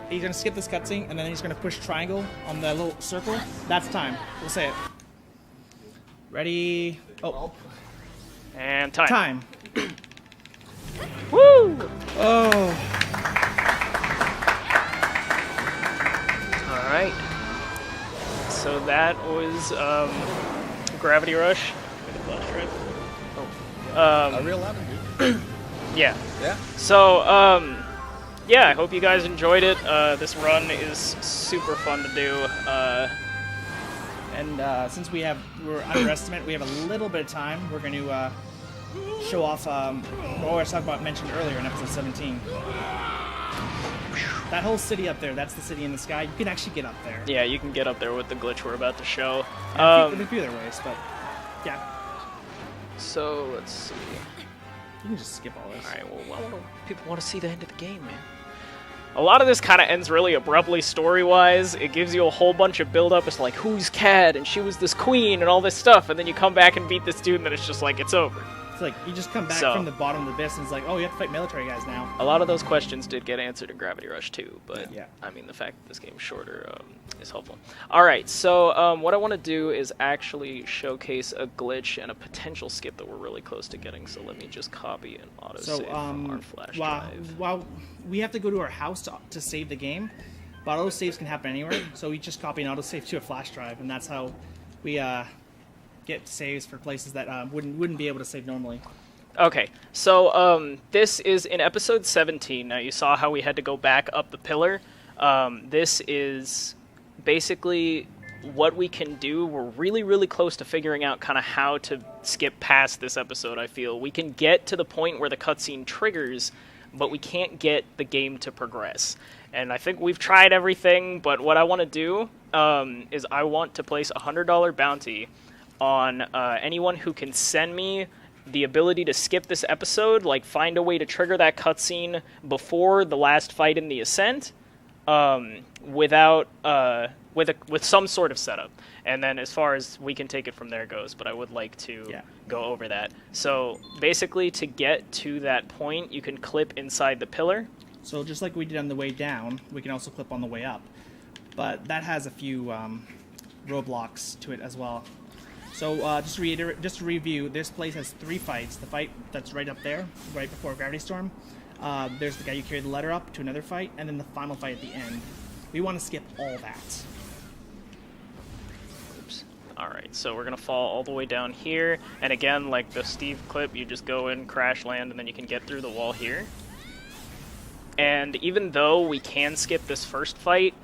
he's gonna skip this cutscene, and then he's gonna push triangle on the little circle. That's time. We'll say it. Ready? Oh, And time. time. Woo! Oh, Alright. So that was Gravity Rush. Wait, the flash drive. A real 11, dude. Yeah. Yeah. So, yeah, I hope you guys enjoyed it. This run is super fun to do. And since we're underestimate, we have a little bit of time. We're going to show off what I was talking about, mentioned earlier in episode 17. That whole city up there, that's the city in the sky. You can actually get up there. Yeah, you can get up there with the glitch we're about to show. There's a few other ways, but yeah. So let's see. You can just skip all this. All right. Well, people want to see the end of the game, man. A lot of this kind of ends really abruptly story-wise. It gives you a whole bunch of build-up. It's like, who's Cad? And she was this queen and all this stuff. And then you come back and beat this dude, and then it's just like, it's over. It's like, you just come back from the bottom of the abyss, and it's like, oh, you have to fight military guys now. A lot of those questions did get answered in Gravity Rush 2, but, yeah. I mean, the fact that this game's shorter is helpful. All right, so what I want to do is actually showcase a glitch and a potential skip that we're really close to getting. So let me just copy an autosave from our flash drive. While we have to go to our house to save the game, but autosaves can happen anywhere, so we just copy an autosave to a flash drive, and that's how we get saves for places that wouldn't be able to save normally. Okay, so this is in episode 17. Now, you saw how we had to go back up the pillar. This is basically what we can do. We're really, really close to figuring out kind of how to skip past this episode, I feel. We can get to the point where the cutscene triggers, but we can't get the game to progress. And I think we've tried everything, but what I want to do is I want to place a $100 bounty on anyone who can send me the ability to skip this episode, like find a way to trigger that cutscene before the last fight in the Ascent, with some sort of setup. And then as far as we can take it from there goes, but I would like to go over that. So basically, to get to that point, you can clip inside the pillar. So just like we did on the way down, we can also clip on the way up. But that has a few roadblocks to it as well. So just to review, this place has 3 fights. The fight that's right up there, right before Gravity Storm. There's the guy you carry the letter up to another fight, and then the final fight at the end. We want to skip all that. Oops. Alright, so we're going to fall all the way down here. And again, like the Steve clip, you just go in, crash land, and then you can get through the wall here. And even though we can skip this first fight,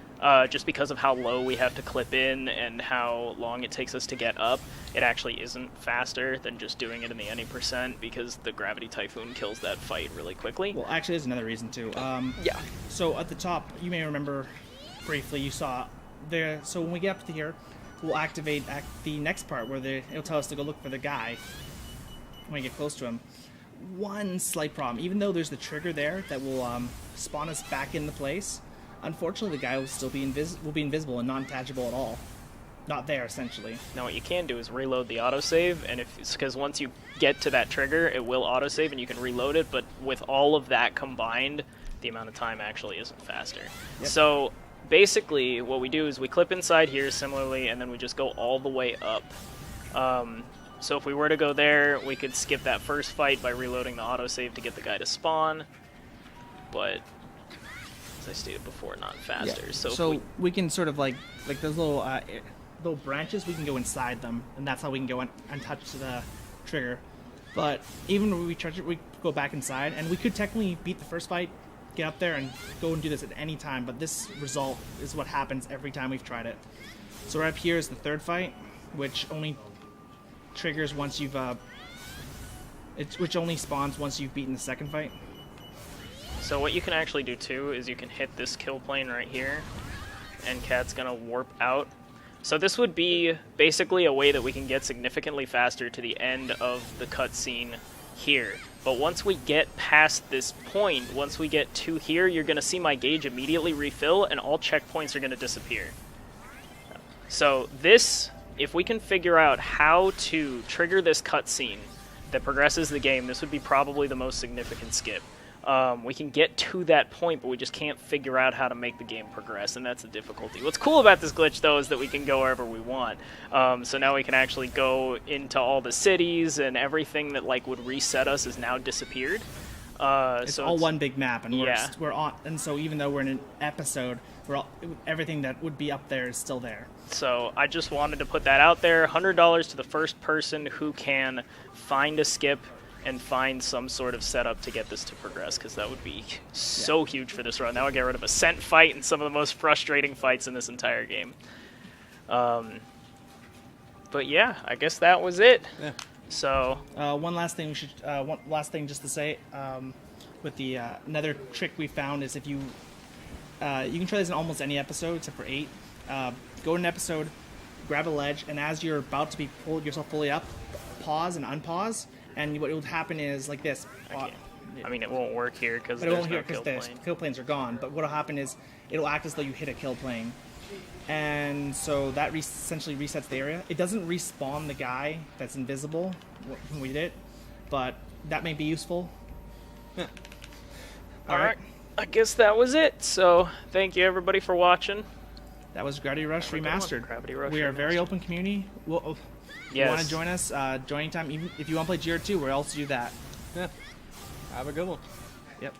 just because of how low we have to clip in and how long it takes us to get up, it actually isn't faster than just doing it in the any % because the Gravity Typhoon kills that fight really quickly. Well, actually, there's another reason, too. Yeah. So at the top, you may remember briefly, you saw there. So when we get up to here, we'll activate the next part where it'll tell us to go look for the guy when we get close to him. One slight problem, even though there's the trigger there that will spawn us back in the place, unfortunately the guy will still be invisible and non-attachable at all. Not there, essentially. Now what you can do is reload the autosave, and because once you get to that trigger, it will autosave and you can reload it, but with all of that combined, the amount of time actually isn't faster. Yep. So basically what we do is we clip inside here similarly, and then we just go all the way up. So if we were to go there, we could skip that first fight by reloading the autosave to get the guy to spawn, but as I stated before, not faster. Yeah. So we can sort of like those little branches, we can go inside them, and that's how we can go and touch the trigger. But even when we charge it, we go back inside, and we could technically beat the first fight, get up there, and go and do this at any time, but this result is what happens every time we've tried it. So right up here is the third fight, which only triggers once you've which only spawns once you've beaten the second fight. So what you can actually do too is you can hit this kill plane right here, and Cat's gonna warp out. So this would be basically a way that we can get significantly faster to the end of the cutscene here. But once we get past this point, once we get to here, you're gonna see my gauge immediately refill, and all checkpoints are gonna disappear. So this, if we can figure out how to trigger this cutscene that progresses the game, this would be probably the most significant skip. We can get to that point, but we just can't figure out how to make the game progress, and that's the difficulty. What's cool about this glitch, though, is that we can go wherever we want. So now we can actually go into all the cities, and everything that would reset us has now disappeared. It's all one big map, and we're on. And so even though we're in an episode, everything that would be up there is still there. So I just wanted to put that out there. $100 to the first person who can find a skip and find some sort of setup to get this to progress, because that would be so huge for this run. That would get rid of a scent fight and some of the most frustrating fights in this entire game. But yeah, I guess that was it. Yeah. So One last thing just to say, with the another trick we found is if you you can try this in almost any episode except for 8. Go to an episode, grab a ledge, and as you're about to be pulled yourself fully up, pause and unpause, and what will happen is like this. I mean, it won't work here because But it there's won't no here because kill the plane. kill planes are gone. But what will happen is it'll act as though you hit a kill plane, and so that essentially resets the area. It doesn't respawn the guy that's invisible when we did it, but that may be useful. Yeah. All right. I guess that was it. So thank you everybody for watching. That was Gravity Rush Have a good one. Remastered. Gravity Rush We are a very Remastered. open community. If you Yes. want to join us, joining time. Even if you want to play GR2, we'll also do that. Yeah. Have a good one. Yep.